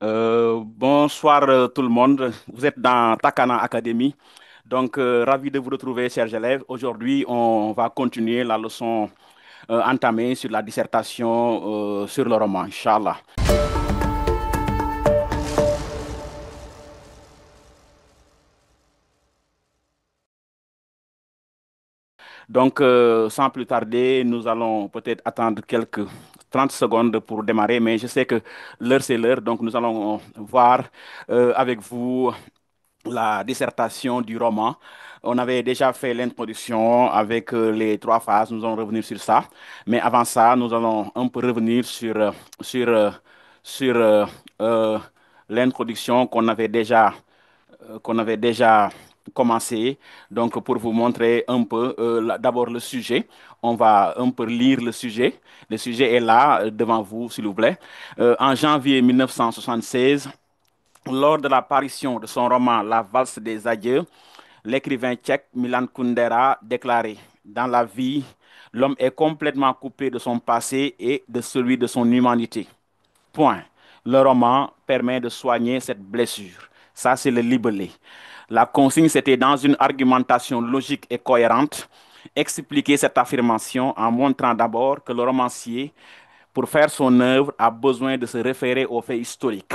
Bonsoir tout le monde. Vous êtes dans Takana Academy. Donc, ravi de vous retrouver, chers élèves. Aujourd'hui, on va continuer la leçon entamée sur la dissertation sur le roman, Inch'Allah. Donc, sans plus tarder, nous allons peut-être attendre quelques 30 secondes pour démarrer, mais je sais que l'heure, c'est l'heure. Donc, nous allons voir avec vous la dissertation du roman. On avait déjà fait l'introduction avec les trois phases, nous allons revenir sur ça. Mais avant ça, nous allons un peu revenir sur, euh, sur euh, l'introduction qu'on avait déjà commencé. Donc, pour vous montrer un peu, d'abord le sujet, on va un peu lire le sujet. Le sujet est là, devant vous, s'il vous plaît. En janvier 1976, lors de l'apparition de son roman La valse des adieux, l'écrivain tchèque Milan Kundera déclarait: Dans la vie, l'homme est complètement coupé de son passé et de celui de son humanité. Point. Le roman permet de soigner cette blessure. Ça, c'est le libellé. La consigne, c'était dans une argumentation logique et cohérente, expliquer cette affirmation en montrant d'abord que le romancier, pour faire son œuvre, a besoin de se référer aux faits historiques.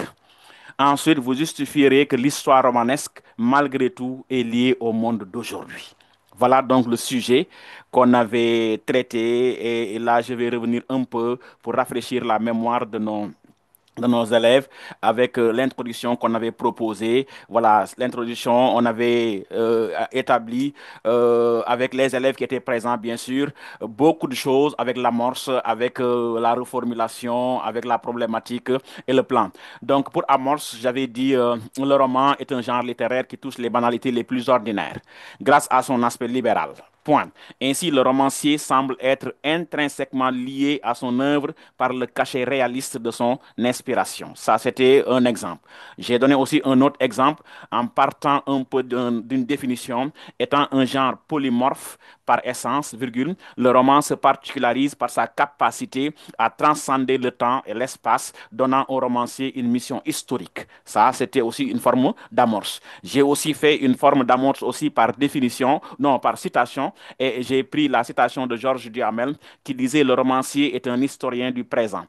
Ensuite, vous justifierez que l'histoire romanesque, malgré tout, est liée au monde d'aujourd'hui. Voilà donc le sujet qu'on avait traité et là, je vais revenir un peu pour rafraîchir la mémoire de nos élèves avec l'introduction qu'on avait proposée. Voilà, l'introduction, on avait établi avec les élèves qui étaient présents, bien sûr, beaucoup de choses avec l'amorce, avec la reformulation, avec la problématique et le plan. Donc, pour amorce, j'avais dit le roman est un genre littéraire qui touche les banalités les plus ordinaires, grâce à son aspect libéral. Point. Ainsi, le romancier semble être intrinsèquement lié à son œuvre par le cachet réaliste de son inspiration. Ça, c'était un exemple. J'ai donné aussi un autre exemple en partant un peu d'une définition. Étant un genre polymorphe par essence, virgule, le roman se particularise par sa capacité à transcender le temps et l'espace, donnant au romancier une mission historique. Ça, c'était aussi une forme d'amorce. J'ai aussi fait une forme d'amorce aussi par définition, non, par citation, et j'ai pris la citation de Georges Duhamel qui disait: Le romancier est un historien du présent.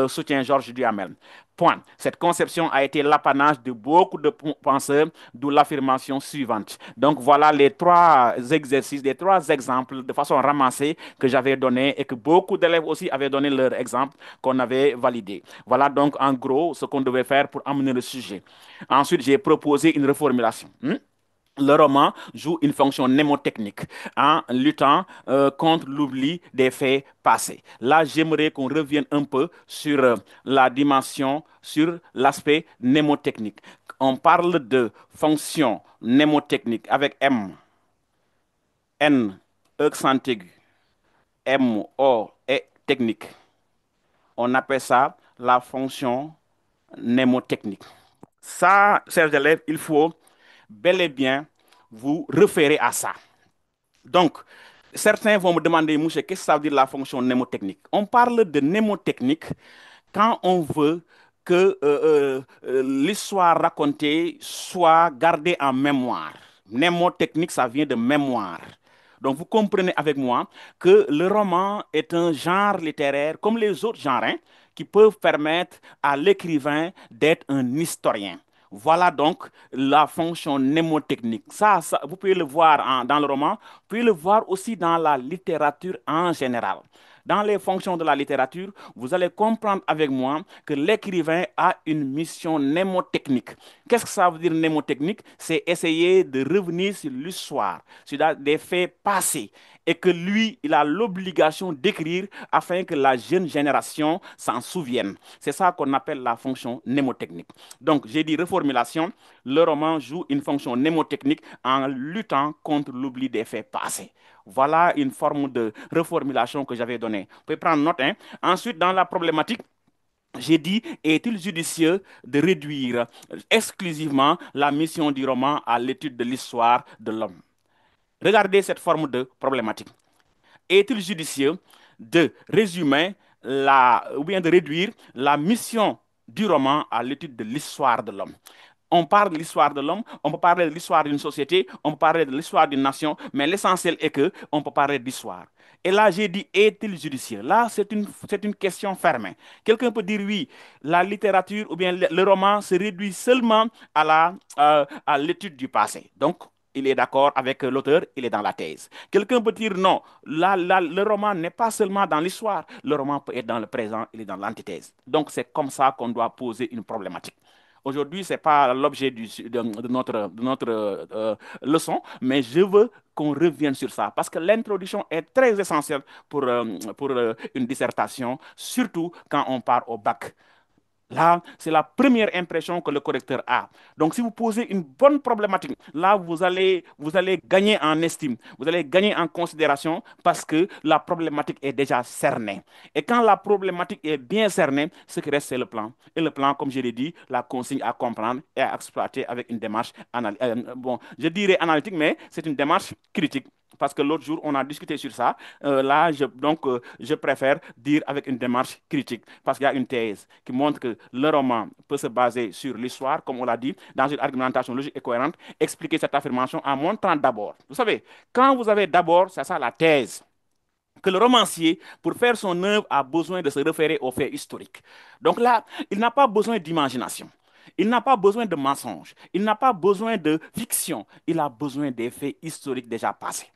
Soutient Georges Duhamel. Point. Cette conception a été l'apanage de beaucoup de penseurs, d'où l'affirmation suivante. Donc voilà les trois exercices, les trois exemples de façon ramassée que j'avais donné et que beaucoup d'élèves aussi avaient donné leur exemple qu'on avait validé. Voilà donc en gros ce qu'on devait faire pour amener le sujet. Ensuite, j'ai proposé une reformulation. Le roman joue une fonction mnémotechnique en luttant contre l'oubli des faits passés. Là, j'aimerais qu'on revienne un peu sur la dimension, sur l'aspect mnémotechnique. On parle de fonction mnémotechnique avec M, N, accent aigu, M, O et technique. On appelle ça la fonction mnémotechnique. Ça, chers élèves, il faut bel et bien vous référer à ça. Donc, certains vont me demander, Mouche, qu'est-ce que ça veut dire la fonction mnémotechnique? On parle de mnémotechnique quand on veut que l'histoire racontée soit gardée en mémoire. Mnémotechnique, ça vient de mémoire. Donc, vous comprenez avec moi que le roman est un genre littéraire, comme les autres genres, hein, qui peuvent permettre à l'écrivain d'être un historien. Voilà donc la fonction mnémotechnique. Ça, vous pouvez le voir dans le roman, vous pouvez le voir aussi dans la littérature en général. Dans les fonctions de la littérature, vous allez comprendre avec moi que l'écrivain a une mission mnémotechnique. Qu'est-ce que ça veut dire mnémotechnique? C'est essayer de revenir sur l'histoire, sur des faits passés, et que lui, il a l'obligation d'écrire afin que la jeune génération s'en souvienne. C'est ça qu'on appelle la fonction mnémotechnique. Donc, j'ai dit reformulation, le roman joue une fonction mnémotechnique en luttant contre l'oubli des faits passés. Voilà une forme de reformulation que j'avais donnée. Vous pouvez prendre note, hein. Ensuite, dans la problématique, j'ai dit, est-il judicieux de réduire exclusivement la mission du roman à l'étude de l'histoire de l'homme? Regardez cette forme de problématique. Est-il judicieux de résumer ou bien de réduire la mission du roman à l'étude de l'histoire de l'homme. On parle de l'histoire de l'homme, on peut parler de l'histoire d'une société, on peut parler de l'histoire d'une nation, mais l'essentiel est que on peut parler d'histoire. Et là, j'ai dit, est-il judicieux? Là, c'est une question fermée. Quelqu'un peut dire oui, la littérature ou bien le roman se réduit seulement à l'étude du passé. Donc, il est d'accord avec l'auteur, il est dans la thèse. Quelqu'un peut dire non, le roman n'est pas seulement dans l'histoire, le roman peut être dans le présent, il est dans l'antithèse. Donc, c'est comme ça qu'on doit poser une problématique. Aujourd'hui, ce n'est pas l'objet de notre leçon, mais je veux qu'on revienne sur ça parce que l'introduction est très essentielle pour une dissertation, surtout quand on part au bac. Là, c'est la première impression que le correcteur a. Donc, si vous posez une bonne problématique, là, vous allez gagner en estime, vous allez gagner en considération parce que la problématique est déjà cernée. Et quand la problématique est bien cernée, ce qui reste, c'est le plan. Et le plan, comme je l'ai dit, la consigne à comprendre et à exploiter avec une démarche, bon, je dirais analytique, mais c'est une démarche critique parce que l'autre jour, on a discuté sur ça. Je préfère dire avec une démarche critique, parce qu'il y a une thèse qui montre que le roman peut se baser sur l'histoire, comme on l'a dit, dans une argumentation logique et cohérente, expliquer cette affirmation en montrant d'abord. Vous savez, quand vous avez d'abord, c'est ça la thèse, que le romancier, pour faire son œuvre, a besoin de se référer aux faits historiques. Donc là, il n'a pas besoin d'imagination. Il n'a pas besoin de mensonges. Il n'a pas besoin de fiction. Il a besoin des faits historiques déjà passés.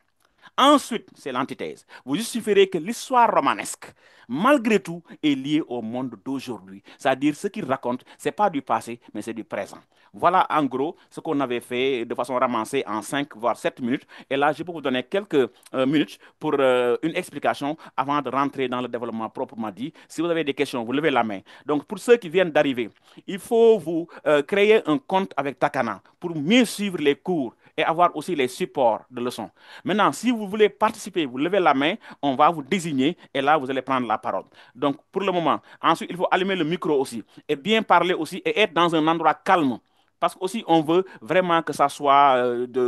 Ensuite, c'est l'antithèse. Vous justifierez que l'histoire romanesque, malgré tout, est liée au monde d'aujourd'hui. C'est-à-dire, ce qu'il raconte, ce n'est pas du passé, mais c'est du présent. Voilà en gros ce qu'on avait fait de façon ramassée en 5 voire 7 minutes. Et là, je peux vous donner quelques minutes pour une explication avant de rentrer dans le développement proprement dit. Si vous avez des questions, vous levez la main. Donc, pour ceux qui viennent d'arriver, il faut vous créer un compte avec Takana pour mieux suivre les cours et avoir aussi les supports de leçons. Maintenant, si vous voulez participer, vous levez la main, on va vous désigner et là, vous allez prendre la parole. Donc, pour le moment, ensuite, il faut allumer le micro aussi et bien parler aussi et être dans un endroit calme. Parce qu'aussi, on veut vraiment que ça soit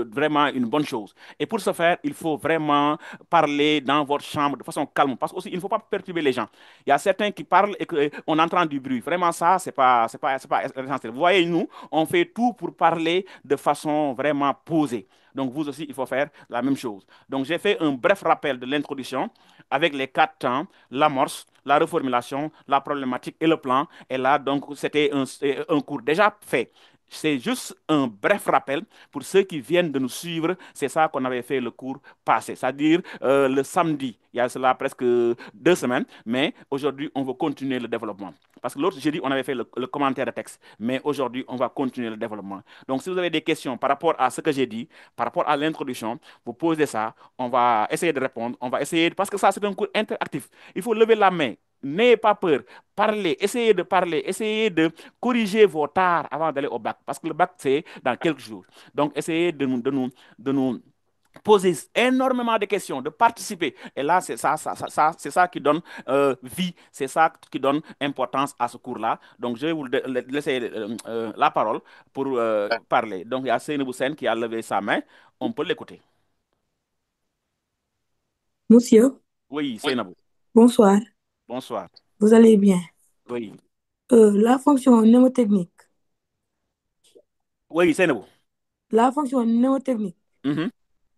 vraiment une bonne chose. Et pour ce faire, il faut vraiment parler dans votre chambre de façon calme. Parce qu'aussi, il ne faut pas perturber les gens. Il y a certains qui parlent et qu'on entend du bruit. Vraiment, ça, c'est pas essentiel. Vous voyez, nous, on fait tout pour parler de façon vraiment posée. Donc, vous aussi, il faut faire la même chose. Donc, j'ai fait un bref rappel de l'introduction avec les quatre temps, l'amorce, la reformulation, la problématique et le plan. Et là, donc, c'était un cours déjà fait. C'est juste un bref rappel pour ceux qui viennent de nous suivre. C'est ça qu'on avait fait le cours passé, c'est-à-dire le samedi. Il y a cela presque 2 semaines, mais aujourd'hui, on va continuer le développement. Parce que l'autre jeudi, on avait fait le commentaire de texte, mais aujourd'hui, on va continuer le développement. Donc, si vous avez des questions par rapport à ce que j'ai dit, par rapport à l'introduction, vous posez ça, on va essayer de répondre, on va essayer, parce que ça, c'est un cours interactif. Il faut lever la main. N'ayez pas peur. Parlez, essayez de corriger vos tares avant d'aller au bac. Parce que le bac, c'est dans quelques jours. Donc, essayez de nous poser énormément de questions, de participer. Et là, c'est ça qui donne vie, c'est ça qui donne importance à ce cours-là. Donc, je vais vous laisser la parole pour parler. Donc, il y a Seynabou Sen qui a levé sa main. On peut l'écouter. Monsieur, Oui, Seynabou. bonsoir. Bonsoir. Vous allez bien? Oui. La fonction mnémotechnique. Oui, Seynabou. La fonction mnémotechnique, Mhm.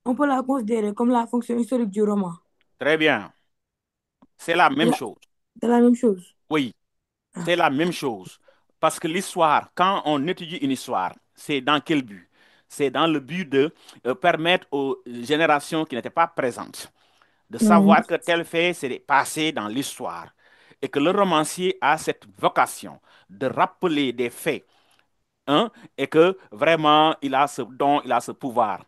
on peut la considérer comme la fonction historique du roman. Très bien. C'est la même La- chose. C'est la même chose. Oui. Ah. C'est la même chose. Parce que l'histoire, quand on étudie une histoire, c'est dans quel but? C'est dans le but de permettre aux générations qui n'étaient pas présentes de Mhm. savoir que tel fait s'est passé dans l'histoire. Et que le romancier a cette vocation de rappeler des faits, hein, et que vraiment il a ce don, il a ce pouvoir.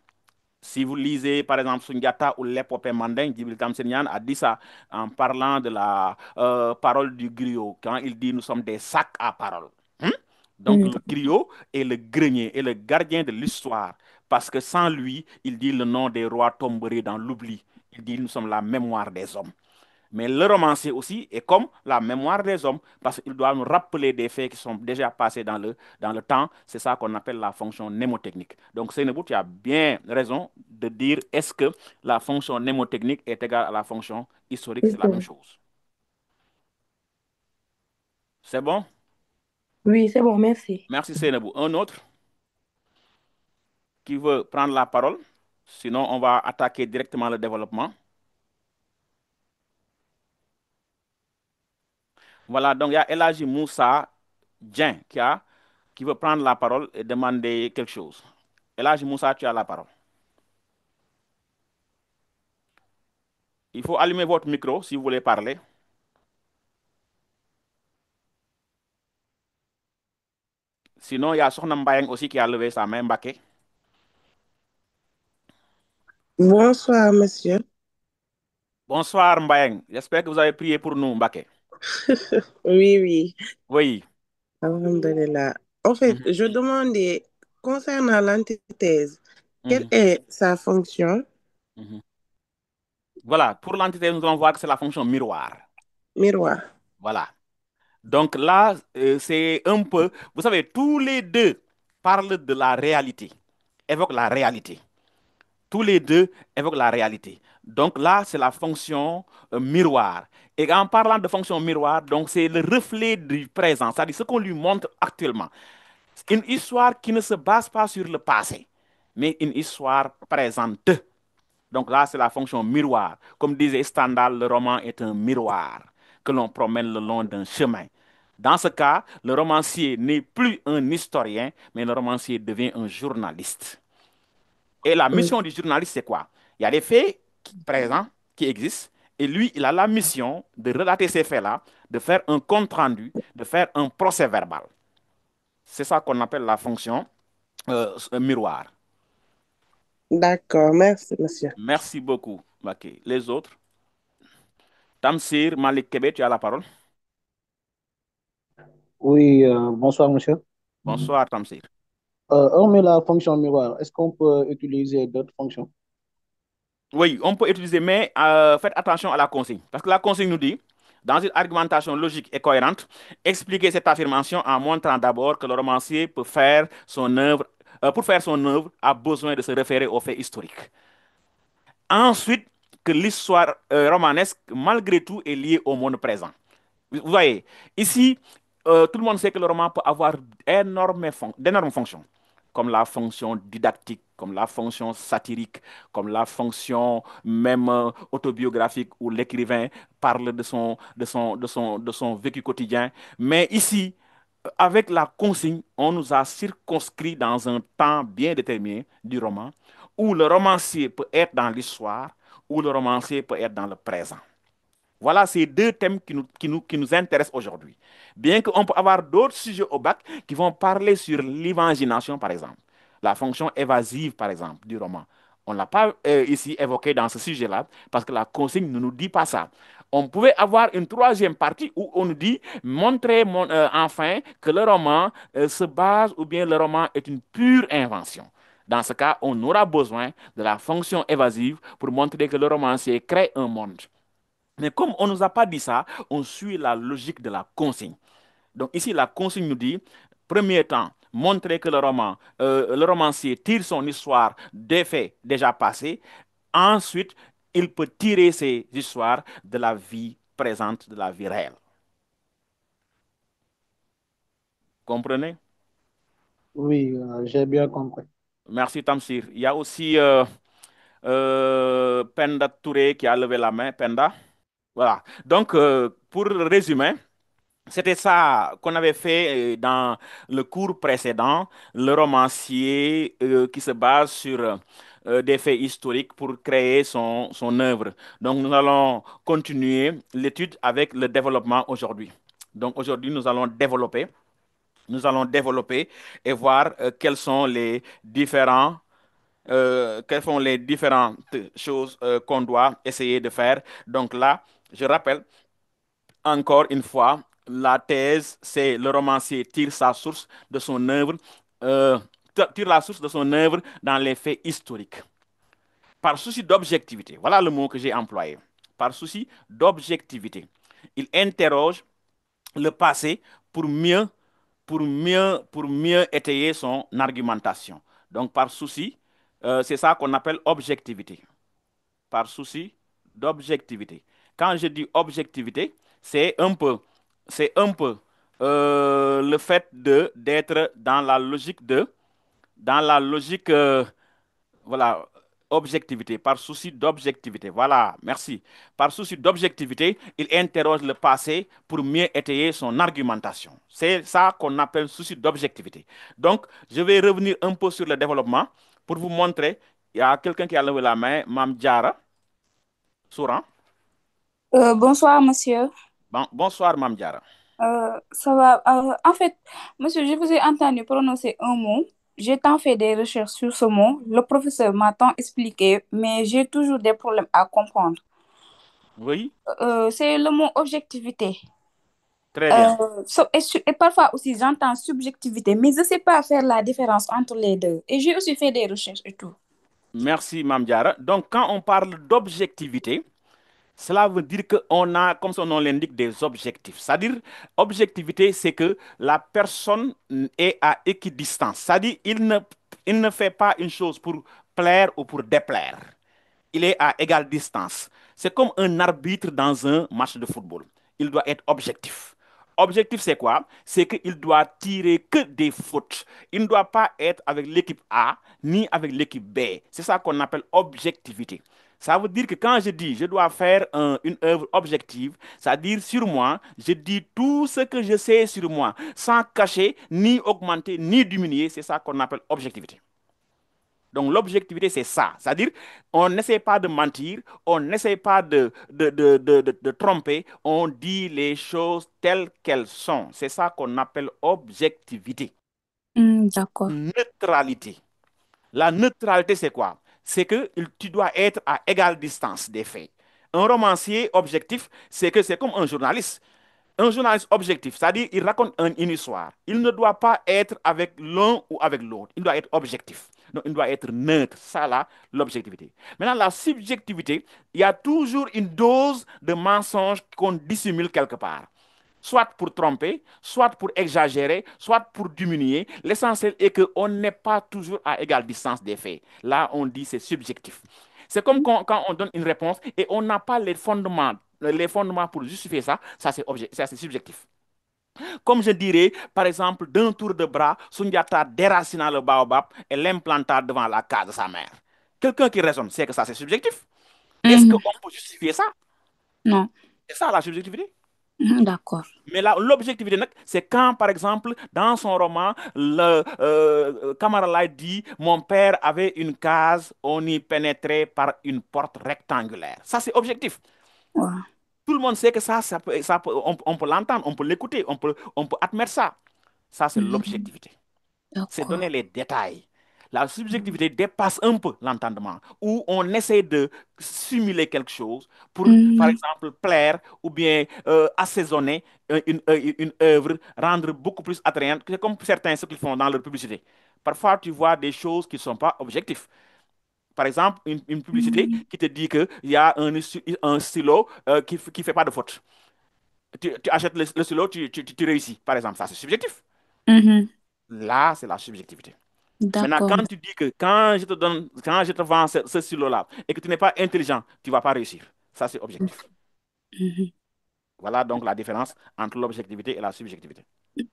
Si vous lisez, par exemple, Sundiata ou l'épopée mandingue, Djibril Kamsenian a dit ça en parlant de la parole du griot, quand il dit nous sommes des sacs à parole. Hein? Donc, le Mhm. griot est le grenier, est le gardien de l'histoire, parce que sans lui, il dit le nom des rois tomberait dans l'oubli. Il dit nous sommes la mémoire des hommes. Mais le romancier aussi est comme la mémoire des hommes, parce qu'il doit nous rappeler des faits qui sont déjà passés dans le temps. C'est ça qu'on appelle la fonction mnémotechnique. Donc, Seynabou, tu as bien raison de dire est-ce que la fonction mnémotechnique est égale à la fonction historique? C'est la même Ok. chose. C'est bon? Oui, c'est bon, merci. Merci Seynabou. Un autre qui veut prendre la parole? Sinon, on va attaquer directement le développement. Voilà, donc il y a Elhaji Moussa Dien qui veut prendre la parole et demander quelque chose. Elhaji Moussa, tu as la parole. Il faut allumer votre micro si vous voulez parler. Sinon, il y a Sohna Mbayang aussi qui a levé sa main, Mbaké. Bonsoir, monsieur. Bonsoir Mbayang. J'espère que vous avez prié pour nous, Mbaké. Oui, oui. Oui. Alhamdulillah. En fait, Mhm, je demandais, concernant l'antithèse, quelle mhm, est sa fonction mhm. Voilà, pour l'entité, nous allons voir que c'est la fonction miroir. miroir? Voilà. Donc là, c'est un peu, vous savez, tous les deux parlent de la réalité, évoquent la réalité. Tous les deux évoquent la réalité. Donc là, c'est la fonction miroir. Et en parlant de fonction miroir, donc c'est le reflet du présent, c'est-à-dire ce qu'on lui montre actuellement. Une histoire qui ne se base pas sur le passé, mais une histoire présente. Donc là, c'est la fonction miroir. Comme disait Stendhal, le roman est un miroir que l'on promène le long d'un chemin. Dans ce cas, le romancier n'est plus un historien, mais le romancier devient un journaliste. Et la Oui. mission du journaliste, c'est quoi? Il y a des faits présents qui existent, et lui, il a la mission de relater ces faits-là, de faire un compte-rendu, de faire un procès verbal. C'est ça qu'on appelle la fonction miroir. D'accord, merci, monsieur. Merci beaucoup, Maké. Les autres? Tamsir, Malik Kébé, tu as la parole. Oui, bonsoir monsieur. Bonsoir, Tamsir. Hormis la fonction miroir, est-ce qu'on peut utiliser d'autres fonctions? Oui, on peut utiliser, mais faites attention à la consigne. Parce que la consigne nous dit, dans une argumentation logique et cohérente, expliquez cette affirmation en montrant d'abord que le romancier peut faire son œuvre, pour faire son œuvre, a besoin de se référer aux faits historiques. Ensuite, que l'histoire romanesque, malgré tout, est liée au monde présent. Vous voyez, ici, tout le monde sait que le roman peut avoir d'énormes fonctions, comme la fonction didactique, comme la fonction satirique, comme la fonction même autobiographique où l'écrivain parle de son vécu quotidien. Mais ici, avec la consigne, on nous a circonscrit dans un temps bien déterminé du roman, où le romancier peut être dans l'histoire, où le romancier peut être dans le présent. Voilà ces deux thèmes qui nous intéressent aujourd'hui. Bien qu'on peut avoir d'autres sujets au bac qui vont parler sur l'imagination, par exemple. La fonction évasive, par exemple, du roman. On ne l'a pas ici évoqué dans ce sujet-là parce que la consigne ne nous dit pas ça. On pouvait avoir une troisième partie où on nous dit montrer enfin que le roman se base ou bien le roman est une pure invention. Dans ce cas, on aura besoin de la fonction évasive pour montrer que le romancier crée un monde. Mais comme on ne nous a pas dit ça, on suit la logique de la consigne. Donc ici, la consigne nous dit, premier temps, montrer que le romancier tire son histoire des faits déjà passés. Ensuite, il peut tirer ses histoires de la vie présente, de la vie réelle. Comprenez? Oui, j'ai bien compris. Merci Tamsir. Il y a aussi Penda Touré qui a levé la main. Penda. Voilà. Donc, pour résumer, c'était ça qu'on avait fait dans le cours précédent, le romancier qui se base sur des faits historiques pour créer son œuvre. Donc, nous allons continuer l'étude avec le développement aujourd'hui. Donc, aujourd'hui, nous allons développer et voir quelles sont les différentes choses qu'on doit essayer de faire. Donc là, je rappelle, encore une fois, la thèse, c'est le romancier tire sa source de son œuvre, euh, tire la source de son œuvre dans les faits historiques. Par souci d'objectivité, voilà le mot que j'ai employé. Par souci d'objectivité, il interroge le passé pour mieux étayer son argumentation. Donc, par souci, c'est ça qu'on appelle objectivité. Par souci d'objectivité. Quand je dis objectivité, c'est un peu, c'est un peu le fait d'être dans la logique voilà, objectivité, par souci d'objectivité. Voilà, merci. Par souci d'objectivité, il interroge le passé pour mieux étayer son argumentation. C'est ça qu'on appelle souci d'objectivité. Donc, je vais revenir un peu sur le développement pour vous montrer. Il y a quelqu'un qui a levé la main, Mam Diara, Souran. Bonsoir, monsieur. Bonsoir, Mam Diara. Ça va. En fait, monsieur, je vous ai entendu prononcer un mot. J'ai tant fait des recherches sur ce mot. Le professeur m'a tant expliqué, mais j'ai toujours des problèmes à comprendre. Oui, C'est le mot objectivité. très bien. Et parfois aussi, j'entends subjectivité, mais je ne sais pas faire la différence entre les deux. Et j'ai aussi fait des recherches et tout. Merci, Mam Diara. Donc, quand on parle d'objectivité, cela veut dire qu'on a, comme son nom l'indique, des objectifs. C'est-à-dire, objectivité, c'est que la personne est à équidistance. C'est-à-dire, il ne fait pas une chose pour plaire ou pour déplaire. Il est à égale distance. C'est comme un arbitre dans un match de football. Il doit être objectif. Objectif, c'est quoi? C'est qu'il doit tirer que des fautes. Il ne doit pas être avec l'équipe A ni avec l'équipe B. C'est ça qu'on appelle objectivité. Ça veut dire que quand je dis je dois faire une œuvre objective, c'est-à-dire sur moi, je dis tout ce que je sais sur moi, sans cacher, ni augmenter, ni diminuer. C'est ça qu'on appelle objectivité. Donc l'objectivité, c'est ça. C'est-à-dire, on n'essaie pas de mentir, on n'essaie pas de tromper, on dit les choses telles qu'elles sont. C'est ça qu'on appelle objectivité. D'accord. Neutralité. La neutralité, c'est quoi? C'est que tu dois être à égale distance des faits. Un romancier objectif, c'est que c'est comme un journaliste. Un journaliste objectif, c'est-à-dire il raconte une histoire. Il ne doit pas être avec l'un ou avec l'autre. Il doit être objectif. Donc, il doit être neutre. Ça, là, l'objectivité. Maintenant, la subjectivité, il y a toujours une dose de mensonge qu'on dissimule quelque part. Soit pour tromper, soit pour exagérer, soit pour diminuer. L'essentiel est qu'on n'est pas toujours à égale distance des faits. Là, on dit c'est subjectif. C'est comme quand on donne une réponse et on n'a pas les fondements pour justifier ça, ça c'est subjectif. Comme je dirais, par exemple, d'un tour de bras, Sundiata déracina le baobab et l'implanta devant la case de sa mère. Quelqu'un qui raisonne, c'est que ça c'est subjectif. Est-ce qu'on peut justifier ça? Non. C'est ça la subjectivité. D'accord. Mais là, l'objectivité, c'est quand, par exemple, dans son roman, le Kamara Light dit mon père avait une case, on y pénétrait par une porte rectangulaire. Ça, c'est objectif. Ouais. Tout le monde sait que on peut l'entendre, on peut l'écouter, on peut admettre ça. Ça, c'est l'objectivité. C'est D'accord. donner les détails. La subjectivité dépasse un peu l'entendement, où on essaie de simuler quelque chose pour, par exemple, plaire ou bien assaisonner une œuvre, rendre beaucoup plus attrayante. C'est comme certains ce qu'ils font dans leur publicité. Parfois, tu vois des choses qui ne sont pas objectives. Par exemple, une publicité qui te dit qu'il y a un stylo qui ne fait pas de faute. Tu achètes le stylo, tu réussis. Par exemple, ça, c'est subjectif. Là, c'est la subjectivité. Maintenant, D'accord. quand tu dis que quand je te vends ce stylo-là et que tu n'es pas intelligent, tu ne vas pas réussir. Ça, c'est objectif. Voilà donc la différence entre l'objectivité et la subjectivité.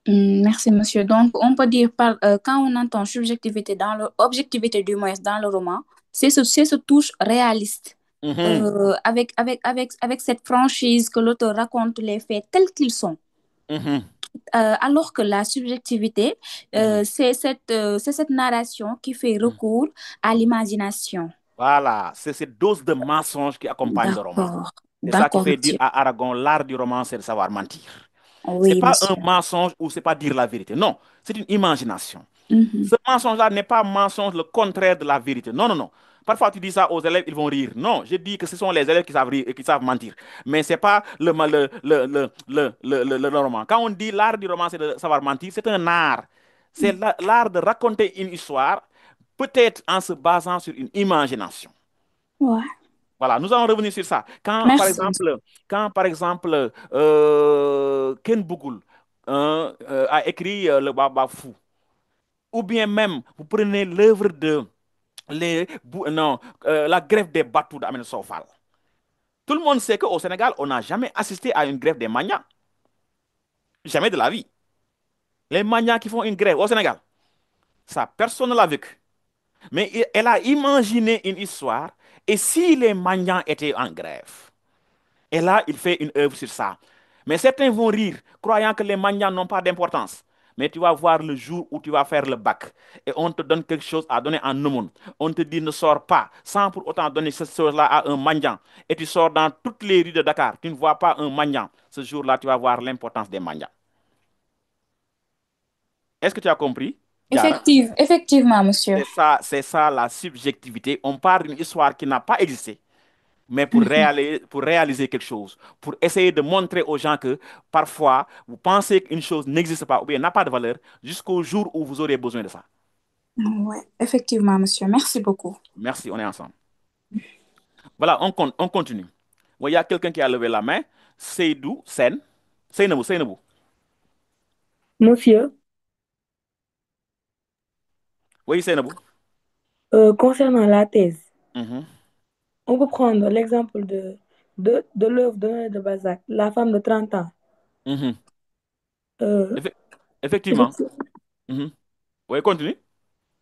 Merci, monsieur. Donc, on peut dire quand on entend subjectivité objectivité du moins dans le roman, c'est ce touche réaliste. Mhm, Avec cette franchise que l'auteur raconte les faits tels qu'ils sont. mhm, Alors que la subjectivité, c'est cette narration qui fait mhm. recours à l'imagination. Voilà, c'est cette dose de mensonge qui accompagne le roman. D'accord. C'est ça qui D'accord, fait dire monsieur. à Aragon, l'art du roman, c'est de savoir mentir. C'est Oui, pas un monsieur. mensonge ou c'est pas dire la vérité. Non, c'est une imagination. Mhm. Ce mensonge-là n'est pas un mensonge, le contraire de la vérité. Non, non, non. Parfois, tu dis ça aux élèves, ils vont rire. Non, je dis que ce sont les élèves qui savent rire et qui savent mentir. Mais ce n'est pas le roman. Quand on dit l'art du roman, c'est de savoir mentir, c'est un art. C'est l'art de raconter une histoire, peut-être en se basant sur une imagination. Ouais. Voilà, nous allons revenir sur ça. Merci. Quand, par exemple, Ken Bougoul a écrit Le Baba Fou, ou bien même, vous prenez l'œuvre de non, la grève des bateaux d'Amen Sofal. Tout le monde sait qu'au Sénégal, on n'a jamais assisté à une grève des manias. Jamais de la vie. Les mendiants qui font une grève au Sénégal, ça, personne ne l'a vécu. Mais elle a imaginé une histoire. Et si les mendiants étaient en grève? Et là, il fait une œuvre sur ça. Mais certains vont rire, croyant que les mendiants n'ont pas d'importance. Mais tu vas voir le jour où tu vas faire le bac et on te donne quelque chose à donner en aumône. On te dit ne sors pas sans pour autant donner cette chose-là à un mendiant. Et tu sors dans toutes les rues de Dakar. Tu ne vois pas un mendiant. Ce jour-là, tu vas voir l'importance des mendiants. Est-ce que tu as compris, Diara? Effectivement, monsieur. C'est ça la subjectivité. On parle d'une histoire qui n'a pas existé, mais pour réaliser quelque chose, pour essayer de montrer aux gens que parfois, vous pensez qu'une chose n'existe pas ou bien n'a pas de valeur jusqu'au jour où vous aurez besoin de ça. Ouais, effectivement, monsieur. Merci beaucoup. Merci, on est ensemble. Voilà, on continue. Bon, il y a quelqu'un qui a levé la main. Seydou Sen. Seynabou, Seynabou. Monsieur, Oui, Seynabou. concernant la thèse, Mhm, on peut prendre l'exemple de l'œuvre d'Honoré de Balzac, La femme de 30 ans. mhm. Euh, Effe- Effectivement. effectivement. Mhm. Oui, continue.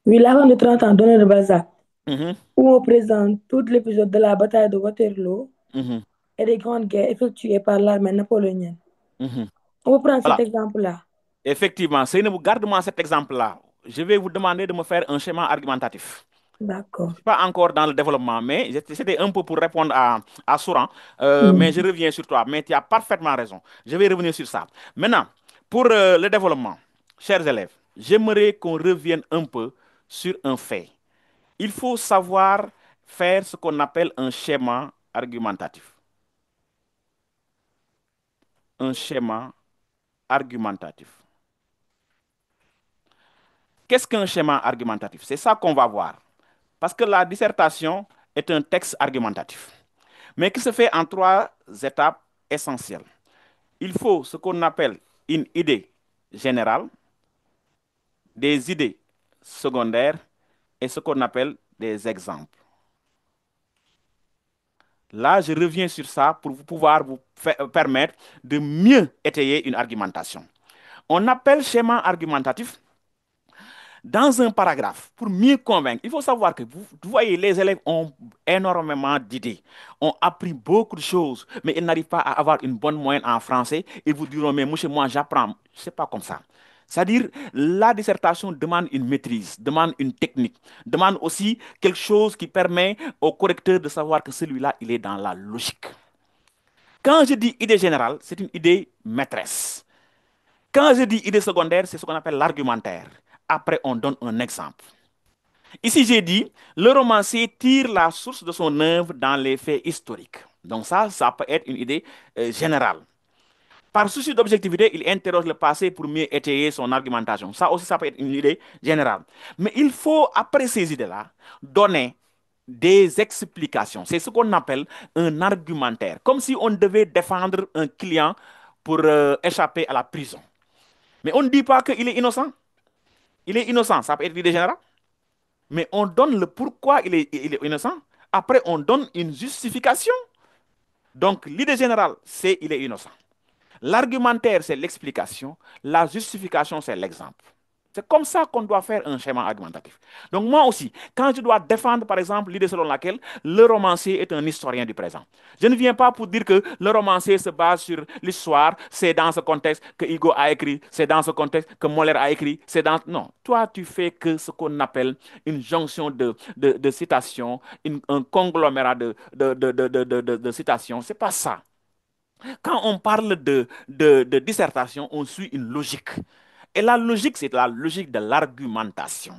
Oui, La femme de 30 ans d'Honoré de Balzac, Mhm, où on présente tout l'épisode de la bataille de Waterloo mhm, et des grandes guerres effectuées par l'armée napoléonienne. mhm. On peut prendre cet Voilà. exemple-là. Effectivement, Seynabou, garde-moi cet exemple-là. Je vais vous demander de me faire un schéma argumentatif. Je ne D'accord. suis pas encore dans le développement, mais c'était un peu pour répondre à Souran. Mais je Mm. reviens sur toi. Mais tu as parfaitement raison. Je vais revenir sur ça. Maintenant, pour le développement, chers élèves, j'aimerais qu'on revienne un peu sur un fait. Il faut savoir faire ce qu'on appelle un schéma argumentatif. Un schéma argumentatif. Qu'est-ce qu'un schéma argumentatif? C'est ça qu'on va voir. Parce que la dissertation est un texte argumentatif, mais qui se fait en trois étapes essentielles. Il faut ce qu'on appelle une idée générale, des idées secondaires et ce qu'on appelle des exemples. Là, je reviens sur ça pour pouvoir vous permettre de mieux étayer une argumentation. On appelle schéma argumentatif dans un paragraphe, pour mieux convaincre. Il faut savoir que vous voyez, les élèves ont énormément d'idées, ont appris beaucoup de choses, mais ils n'arrivent pas à avoir une bonne moyenne en français. Ils vous diront, mais monsieur, moi j'apprends. C'est pas comme ça. C'est-à-dire, la dissertation demande une maîtrise, demande une technique, demande aussi quelque chose qui permet au correcteur de savoir que celui-là, il est dans la logique. Quand je dis idée générale, c'est une idée maîtresse. Quand je dis idée secondaire, c'est ce qu'on appelle l'argumentaire. Après, on donne un exemple. Ici, j'ai dit, le romancier tire la source de son œuvre dans les faits historiques. Donc ça peut être une idée générale. Par souci d'objectivité, il interroge le passé pour mieux étayer son argumentation. Ça aussi, ça peut être une idée générale. Mais il faut, après ces idées-là, donner des explications. C'est ce qu'on appelle un argumentaire. Comme si on devait défendre un client pour échapper à la prison. Mais on ne dit pas qu'il est innocent. Il est innocent, ça peut être l'idée générale. Mais on donne le pourquoi il est innocent. Après, on donne une justification. Donc, l'idée générale, c'est il est innocent. L'argumentaire, c'est l'explication. La justification, c'est l'exemple. C'est comme ça qu'on doit faire un schéma argumentatif. Donc moi aussi, quand je dois défendre, par exemple, l'idée selon laquelle le romancier est un historien du présent, je ne viens pas pour dire que le romancier se base sur l'histoire, c'est dans ce contexte que Hugo a écrit, c'est dans ce contexte que Molière a écrit, c'est dans... Non, toi, tu fais que ce qu'on appelle une jonction de citations, un conglomérat de citations. C'est pas ça. Quand on parle de dissertation, on suit une logique. Et la logique, c'est la logique de l'argumentation.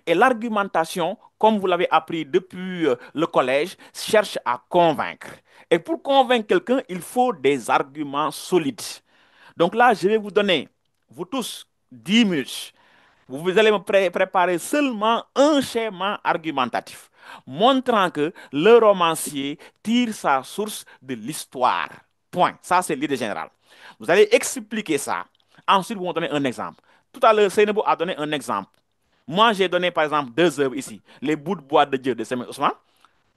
Et l'argumentation, comme vous l'avez appris depuis le collège, cherche à convaincre. Et pour convaincre quelqu'un, il faut des arguments solides. Donc là, je vais vous donner, vous tous, 10 minutes. Vous allez me préparer seulement un schéma argumentatif, montrant que le romancier tire sa source de l'histoire. Point. Ça, c'est l'idée générale. Vous allez expliquer ça. Ensuite, vous me donnez un exemple. Tout à l'heure, Seynabou a donné un exemple. Moi, j'ai donné, par exemple, deux œuvres ici. Les bouts de bois de Dieu de Samuel Ousmane.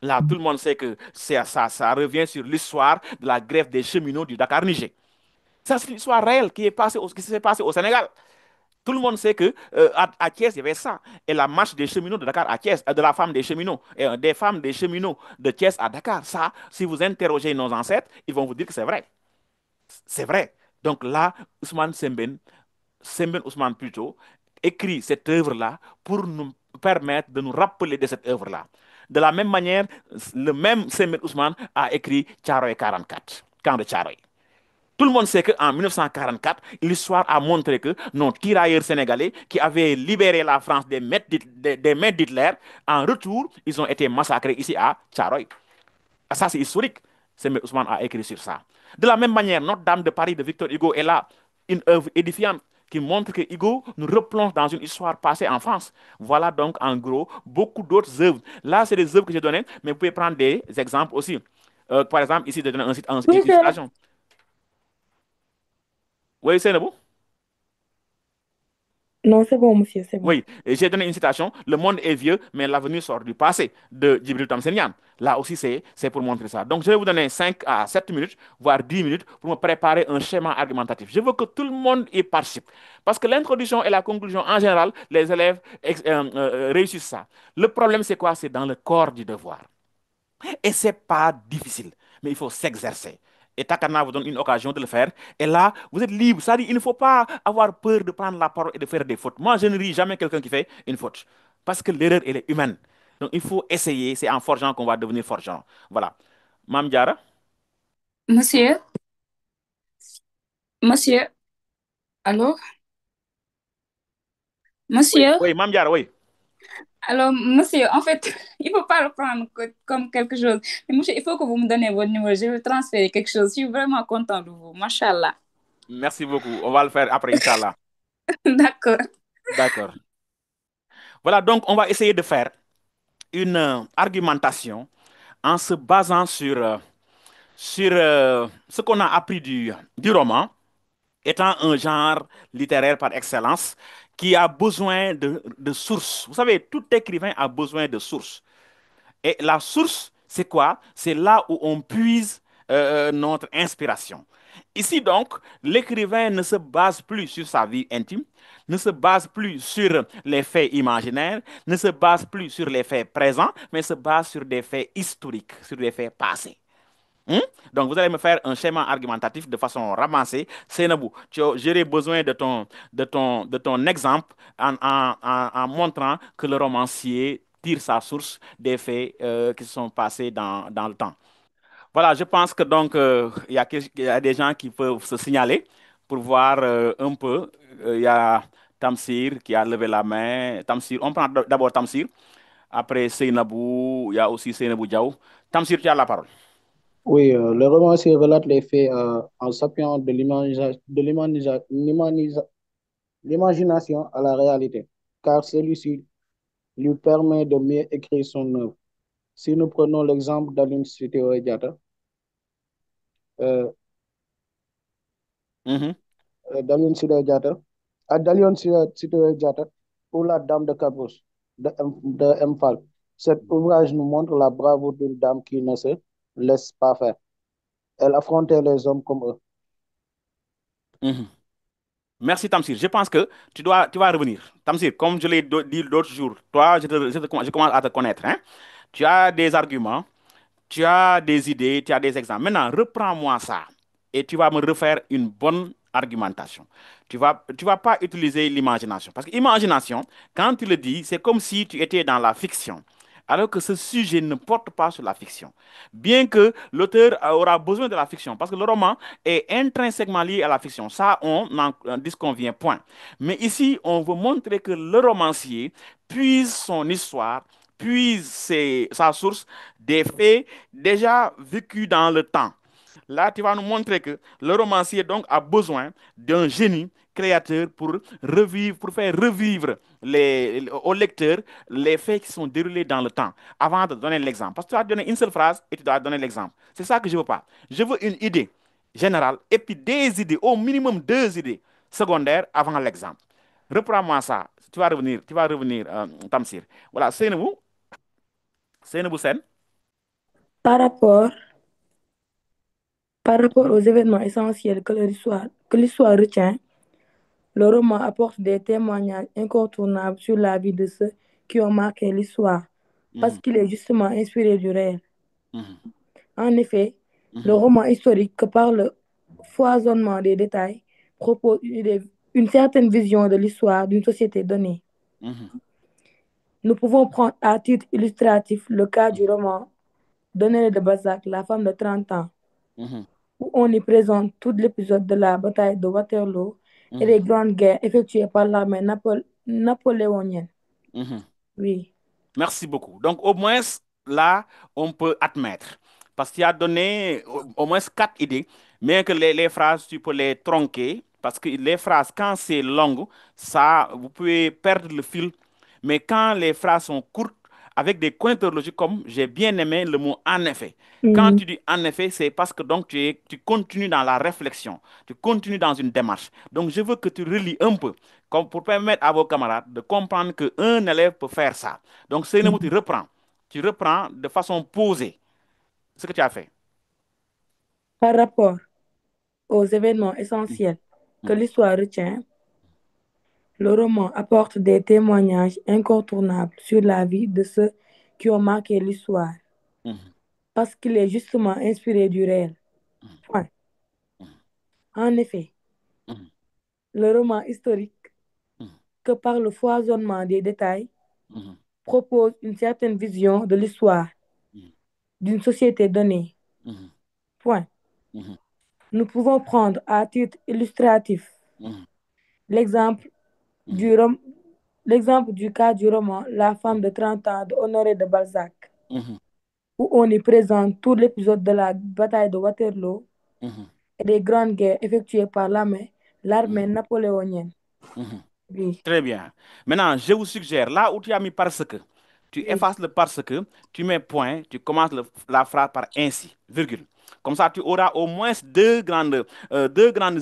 Là, tout le monde sait que ça revient sur l'histoire de la grève des cheminots du Dakar-Niger. Ça, c'est l'histoire réelle qui s'est passée au Sénégal. Tout le monde sait que à Thiès, il y avait ça. Et la marche des cheminots de Dakar à Thiès, de la femme des cheminots, et des femmes des cheminots de Thiès à Dakar, ça, si vous interrogez nos ancêtres, ils vont vous dire que c'est vrai. C'est vrai. Donc là, Ousmane Sembène, Sembène Ousmane plutôt, écrit cette œuvre-là pour nous permettre de nous rappeler de cette œuvre-là. De la même manière, le même Sembène Ousmane a écrit Tcharoy 44, camp de Tcharoy. Tout le monde sait qu'en 1944, l'histoire a montré que nos tirailleurs sénégalais qui avaient libéré la France des mains d'Hitler, en retour, ils ont été massacrés ici à Tcharoy. Ça, c'est historique. Sembène Ousmane a écrit sur ça. De la même manière, Notre-Dame de Paris de Victor Hugo est là, une œuvre édifiante qui montre que Hugo nous replonge dans une histoire passée en France. Voilà donc en gros beaucoup d'autres œuvres. Là, c'est des œuvres que j'ai données, mais vous pouvez prendre des exemples aussi. Par exemple, ici, je donne Oui, une c'est citation. Oui, c'est bon. Non, c'est bon, monsieur, c'est bon. Oui, et j'ai donné une citation. Le monde est vieux, mais l'avenir sort du passé, de Djibril Tamsenian. Là aussi, c'est pour montrer ça. Donc, je vais vous donner 5 à 7 minutes, voire 10 minutes, pour me préparer un schéma argumentatif. Je veux que tout le monde y participe. Parce que l'introduction et la conclusion, en général, les élèves réussissent ça. Le problème, c'est quoi? C'est dans le corps du devoir. Et c'est pas difficile, mais il faut s'exercer. Et Takana vous donne une occasion de le faire. Et là, vous êtes libre. Ça dit, il ne faut pas avoir peur de prendre la parole et de faire des fautes. Moi, je ne ris jamais quelqu'un qui fait une faute. Parce que l'erreur, elle est humaine. Donc, il faut essayer. C'est en forgeant qu'on va devenir forgeant. Voilà. Mam Diara? Monsieur, monsieur, allô? Oui, Monsieur, oui, Mam Diara, oui. alors, monsieur, en fait, il ne faut pas le prendre comme quelque chose. Mais monsieur, il faut que vous me donnez votre numéro. Je vais transférer quelque chose. Je suis vraiment content de vous. Machallah. Merci beaucoup. On va le faire après, Inch'Allah. D'accord. D'accord. Voilà, donc on va essayer de faire une argumentation en se basant sur ce qu'on a appris du roman étant un genre littéraire par excellence qui a besoin de sources. Vous savez, tout écrivain a besoin de sources. Et la source, c'est quoi? C'est là où on puise notre inspiration. Ici donc, l'écrivain ne se base plus sur sa vie intime, ne se base plus sur les faits imaginaires, ne se base plus sur les faits présents, mais se base sur des faits historiques, sur des faits passés. Hmm? Donc, vous allez me faire un schéma argumentatif de façon ramassée. Sénabou, j'aurai besoin de ton exemple en montrant que le romancier tire sa source des faits qui se sont passés dans le temps. Voilà, je pense que donc il y a des gens qui peuvent se signaler pour voir un peu. Il y a Tamsir qui a levé la main. Tamsir, on prend d'abord Tamsir. Après Seynabou, il y a aussi Seynabou Diaw. Tamsir, tu as la parole. Oui, le romancier relate les faits en s'appuyant de l'imagination à la réalité, car celui-ci lui permet de mieux écrire son œuvre. Si nous prenons l'exemple d'Aline Sitoé Diatta, euh, Mhm. d'Aline Sitoé Diatta, d'Aline Sitoé Diatta ou La Dame de Cabrousse de M. Fall. Cet ouvrage nous montre la bravoure d'une dame qui ne se laisse pas faire. Elle affrontait les hommes comme eux. Mhm. Merci Tamsir. Je pense que tu vas revenir. Tamsir, comme je l'ai dit l'autre jour, toi, je commence à te connaître, hein. Tu as des arguments, tu as des idées, tu as des exemples. Maintenant, reprends-moi ça et tu vas me refaire une bonne argumentation. Tu vas pas utiliser l'imagination. Parce que l'imagination, quand tu le dis, c'est comme si tu étais dans la fiction. Alors que ce sujet ne porte pas sur la fiction. Bien que l'auteur aura besoin de la fiction, parce que le roman est intrinsèquement lié à la fiction. Ça, on n'en disconvient point. Mais ici, on veut montrer que le romancier puise son histoire, puise sa source des faits déjà vécus dans le temps. Là, tu vas nous montrer que le romancier donc a besoin d'un génie créateur pour faire revivre au lecteur les faits qui sont déroulés dans le temps avant de donner l'exemple. Parce que tu as donné une seule phrase et tu dois donner l'exemple. C'est ça que je veux pas. Je veux une idée générale et puis des idées, au minimum deux idées secondaires avant l'exemple. Reprends-moi ça. Tu vas revenir, Tamsir. Voilà, Seynabou Sen. Par rapport, par rapport Mhm. aux événements essentiels que l'histoire retient, Le roman apporte des témoignages incontournables sur la vie de ceux qui ont marqué l'histoire, parce Mhm, qu'il est justement inspiré du réel. mhm, En effet, le mhm, roman historique, que par le foisonnement des détails, propose une certaine vision de l'histoire d'une société donnée. mhm, Nous pouvons prendre à titre illustratif le cas du roman d'Honoré de Balzac, La femme de 30 ans, mhm, où on y présente tout l'épisode de la bataille de Waterloo et mhm, les grandes guerres effectuées par l'armée napoléonienne. mhm. Oui, Merci beaucoup. Donc, au moins, là, on peut admettre. Parce qu'il a donné au moins quatre idées, mais que les phrases, tu peux les tronquer. Parce que les phrases, quand c'est long, ça, vous pouvez perdre le fil. Mais quand les phrases sont courtes, avec des coins logiques, comme j'ai bien aimé le mot en effet. Quand mhm, tu dis en effet, c'est parce que donc tu continues dans la réflexion, tu continues dans une démarche. Donc, je veux que tu relis un peu, comme pour permettre à vos camarades de comprendre qu'un élève peut faire ça. Donc, Seynabou, tu mhm. reprends. Tu reprends de façon posée ce que tu as fait. Par rapport aux événements Mm, essentiels que mm, l'histoire retient, le roman apporte des témoignages incontournables sur la vie de ceux qui ont marqué l'histoire, mm, parce qu'il est justement inspiré du réel. Point. mm, En effet, mm, le roman historique, mm, que par le foisonnement des détails, mm, propose une certaine vision de l'histoire mm, d'une société donnée. mm, Point. mm, Nous pouvons prendre à titre illustratif mm, l'exemple mm, du, l'exemple du cas du roman La femme de 30 ans de Honoré de Balzac, mm, où on y présente tout l'épisode de la bataille de Waterloo mm, et des grandes guerres effectuées par l'armée mm, napoléonienne. mm. Oui, Très bien. Maintenant, je vous suggère, là où tu as mis parce que, tu oui, effaces le parce que, tu mets point, tu commences la phrase par ainsi, virgule. Comme ça, tu auras au moins deux grandes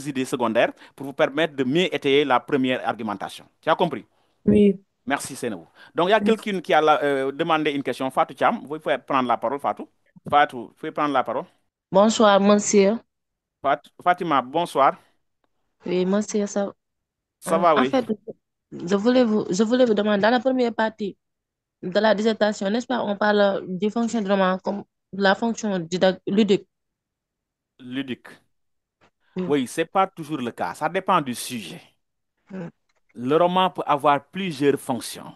idées secondaires pour vous permettre de mieux étayer la première argumentation. Tu as compris? oui. Merci, Sénéou. Donc, il y a Merci. quelqu'un qui a demandé une question. Fatou Cham, vous pouvez prendre la parole, Fatou. Fatou, vous pouvez prendre la parole. Bonsoir, monsieur. Fatima, bonsoir. Oui, monsieur, Ça va, en oui. fait, je voulais vous demander, dans la première partie de la dissertation, n'est-ce pas, on parle du fonctionnement comme la fonction ludique. Ludique. Oui, Oui, c'est pas toujours le cas. Ça dépend du sujet. mm, Le roman peut avoir plusieurs fonctions.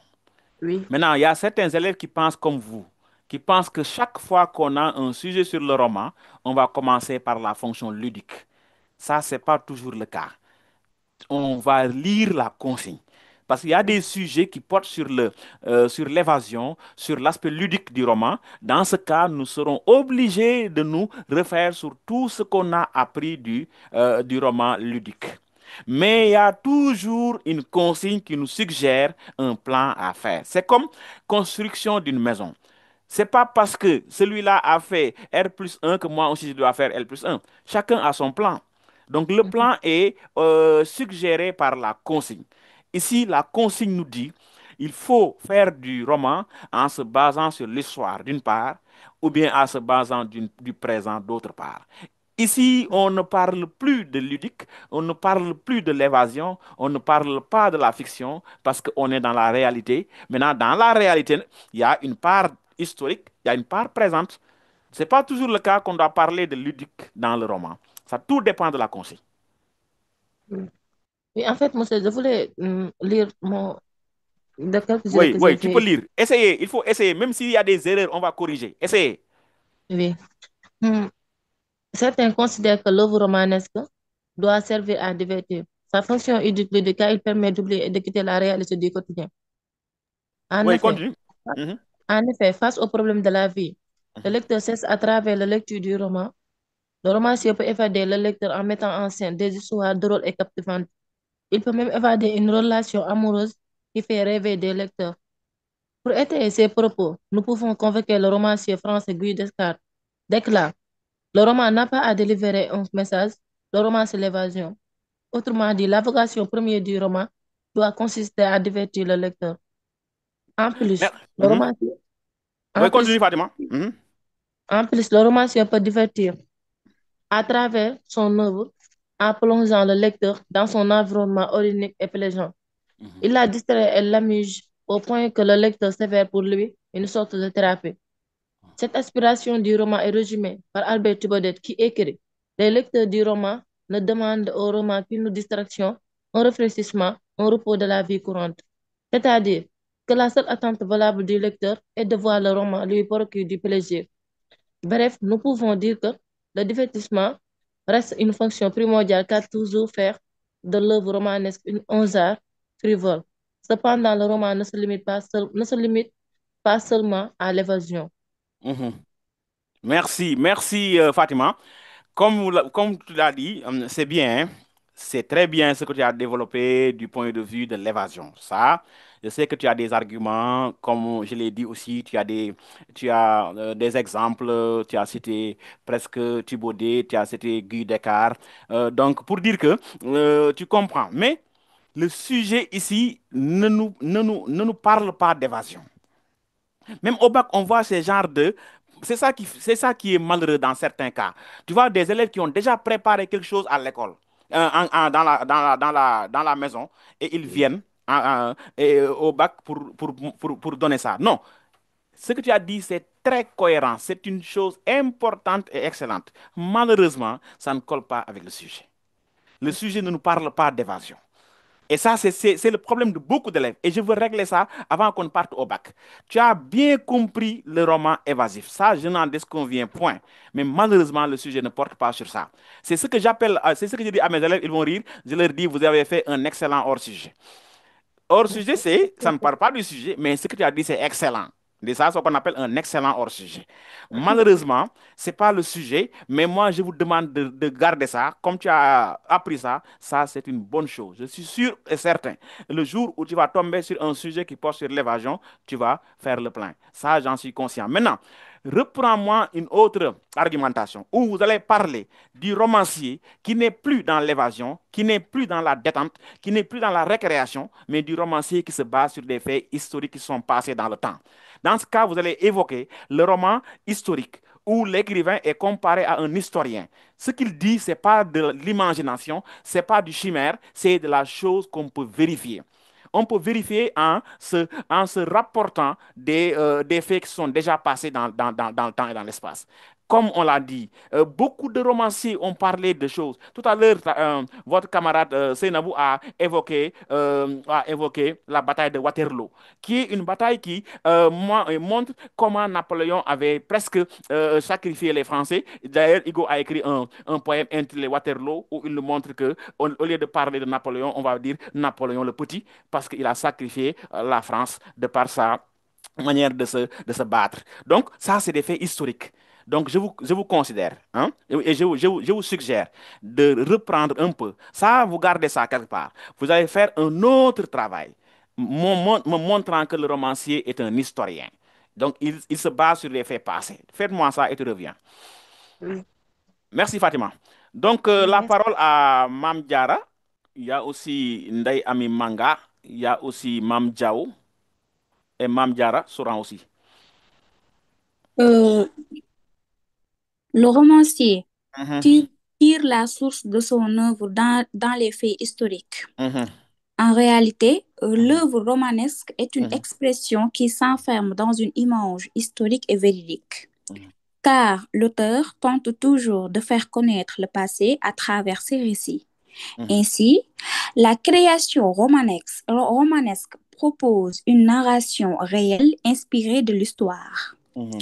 oui, Maintenant, il y a certains élèves qui pensent comme vous, qui pensent que chaque fois qu'on a un sujet sur le roman, on va commencer par la fonction ludique. Ça, c'est pas toujours le cas. On va lire la consigne. Parce qu'il y a des sujets qui portent sur l'évasion, sur l'aspect ludique du roman. Dans ce cas, nous serons obligés de nous refaire sur tout ce qu'on a appris du roman ludique. Mais il y a toujours une consigne qui nous suggère un plan à faire. C'est comme construction d'une maison. C'est pas parce que celui-là a fait R plus 1 que moi aussi je dois faire L plus 1. Chacun a son plan. Donc le mhm, plan est suggéré par la consigne. Ici, la consigne nous dit il faut faire du roman en se basant sur l'histoire d'une part, ou bien en se basant du présent d'autre part. Ici, on ne parle plus de ludique, on ne parle plus de l'évasion, on ne parle pas de la fiction parce qu'on est dans la réalité. Maintenant, dans la réalité, il y a une part historique, il y a une part présente. Ce n'est pas toujours le cas qu'on doit parler de ludique dans le roman. Ça tout dépend de la consigne. mm. Oui, en fait, monsieur, je voulais lire de quelques idées Oui, que j'ai oui, tu peux fait. lire. Essayez, il faut essayer. Même s'il y a des erreurs, on va corriger. Essayez. Oui. Hmm. Certains considèrent que l'œuvre romanesque doit servir à divertir. Sa fonction est ludique car il permet d'oublier et de quitter la réalité du quotidien. En Oui, effet, continue. Mhm, face aux problèmes de la vie, le mhm, lecteur cesse à travers la lecture du roman. Le romancier peut évader le lecteur en mettant en scène des histoires drôles et captivantes. Il peut même évader une relation amoureuse qui fait rêver des lecteurs. Pour étayer ces propos, nous pouvons convoquer le romancier français Guy Descartes. Déclare, le roman n'a pas à délivrer un message, le roman c'est l'évasion. Autrement dit, la vocation première du roman doit consister à divertir le lecteur. En plus, le mhm. romancier, en Oui, continue, plus, Fatima. Mhm, en plus, le romancier peut divertir à travers son œuvre en plongeant le lecteur dans son environnement original et plaisant. Il la distrait et l'amuse au point que le lecteur s'avère pour lui une sorte de thérapie. Cette aspiration du roman est résumée par Albert Thibaudet qui écrit: les lecteurs du roman ne demandent au roman qu'une distraction, un rafraîchissement, un repos de la vie courante. C'est-à-dire que la seule attente valable du lecteur est de voir le roman lui procurer du plaisir. Bref, nous pouvons dire que le divertissement reste une fonction primordiale qu'a toujours faire de l'œuvre romanesque un art frivole. Cependant, le roman ne se limite pas seulement à l'évasion. Mhm. Merci, merci Fatima. Comme tu l'as dit, c'est bien, hein. C'est très bien ce que tu as développé du point de vue de l'évasion. Ça, je sais que tu as des arguments, comme je l'ai dit aussi, tu as des exemples, tu as cité presque Thibaudet, tu as cité Guy Descartes. Donc, pour dire que tu comprends. Mais le sujet ici ne nous parle pas d'évasion. Même au bac, on voit ces genres de... c'est ça qui est malheureux dans certains cas. Tu vois des élèves qui ont déjà préparé quelque chose à l'école, dans la maison, et ils viennent au bac pour donner ça. Non, ce que tu as dit, c'est très cohérent. C'est une chose importante et excellente. Malheureusement, ça ne colle pas avec le sujet. Le sujet ne nous parle pas d'évasion. Et ça, c'est le problème de beaucoup d'élèves. Et je veux régler ça avant qu'on parte au bac. Tu as bien compris le roman évasif. Ça, je n'en disconviens point. Mais malheureusement, le sujet ne porte pas sur ça. C'est ce que je dis à mes élèves, ils vont rire. Je leur dis, vous avez fait un excellent hors-sujet. Hors-sujet, ça ne parle pas du sujet, mais ce que tu as dit, c'est excellent. C'est ça, ce qu'on appelle un excellent hors-sujet. Malheureusement, ce n'est pas le sujet, mais moi, je vous demande de garder ça. Comme tu as appris ça, ça, c'est une bonne chose. Je suis sûr et certain. Le jour où tu vas tomber sur un sujet qui porte sur l'évasion, tu vas faire le plein. Ça, j'en suis conscient. Maintenant, reprends-moi une autre argumentation où vous allez parler du romancier qui n'est plus dans l'évasion, qui n'est plus dans la détente, qui n'est plus dans la récréation, mais du romancier qui se base sur des faits historiques qui sont passés dans le temps. Dans ce cas, vous allez évoquer le roman historique où l'écrivain est comparé à un historien. Ce qu'il dit, ce n'est pas de l'imagination, ce n'est pas du chimère, c'est de la chose qu'on peut vérifier. On peut vérifier en se rapportant des faits qui sont déjà passés dans le temps et dans l'espace. Comme on l'a dit, beaucoup de romanciers ont parlé de choses. Tout à l'heure, votre camarade Seynabou a évoqué la bataille de Waterloo, qui est une bataille qui montre comment Napoléon avait presque sacrifié les Français. D'ailleurs, Hugo a écrit un poème intitulé Waterloo, où il nous montre que, au lieu de parler de Napoléon, on va dire Napoléon le Petit, parce qu'il a sacrifié la France de par sa manière de se battre. Donc, ça, c'est des faits historiques. Donc, je vous considère, hein, et je vous suggère de reprendre un peu. Ça, vous gardez ça quelque part. Vous allez faire un autre travail, me montrant que le romancier est un historien. Donc, il se base sur les faits passés. Faites-moi ça et tu reviens. Oui. Merci, Fatima. Donc, Oui, la merci. parole à Mam Diara. Il y a aussi Ndeye Ami Manga. Il y a aussi Mam Diao. Et Mam Diara sera aussi. Euh, le romancier Mhm, tire, tire la source de son œuvre dans les faits historiques. mhm, En réalité, mhm, l'œuvre romanesque est une mhm, expression qui s'enferme dans une image historique et véridique, mhm, car l'auteur tente toujours de faire connaître le passé à travers ses récits. mhm, Ainsi, la création romanesque propose une narration réelle inspirée de l'histoire. mhm,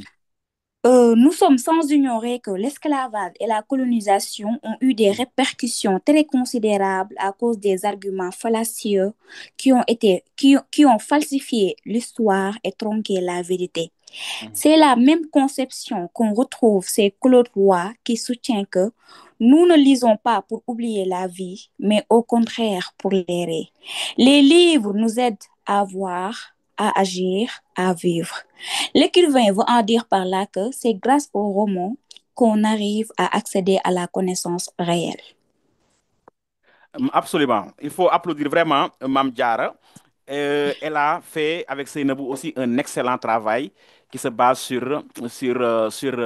Nous sommes sans ignorer que l'esclavage et la colonisation ont eu des répercussions très considérables à cause des arguments fallacieux qui ont falsifié l'histoire et tronqué la vérité. mhm. C'est la même conception qu'on retrouve chez Claude Roy qui soutient que nous ne lisons pas pour oublier la vie, mais au contraire pour l'errer. Les livres nous aident à voir, à agir, à vivre. L'écrivain veut en dire par là que c'est grâce au roman qu'on arrive à accéder à la connaissance réelle. Absolument. Il faut applaudir vraiment Mam Diara. Elle a fait avec Seynabou aussi un excellent travail qui se base sur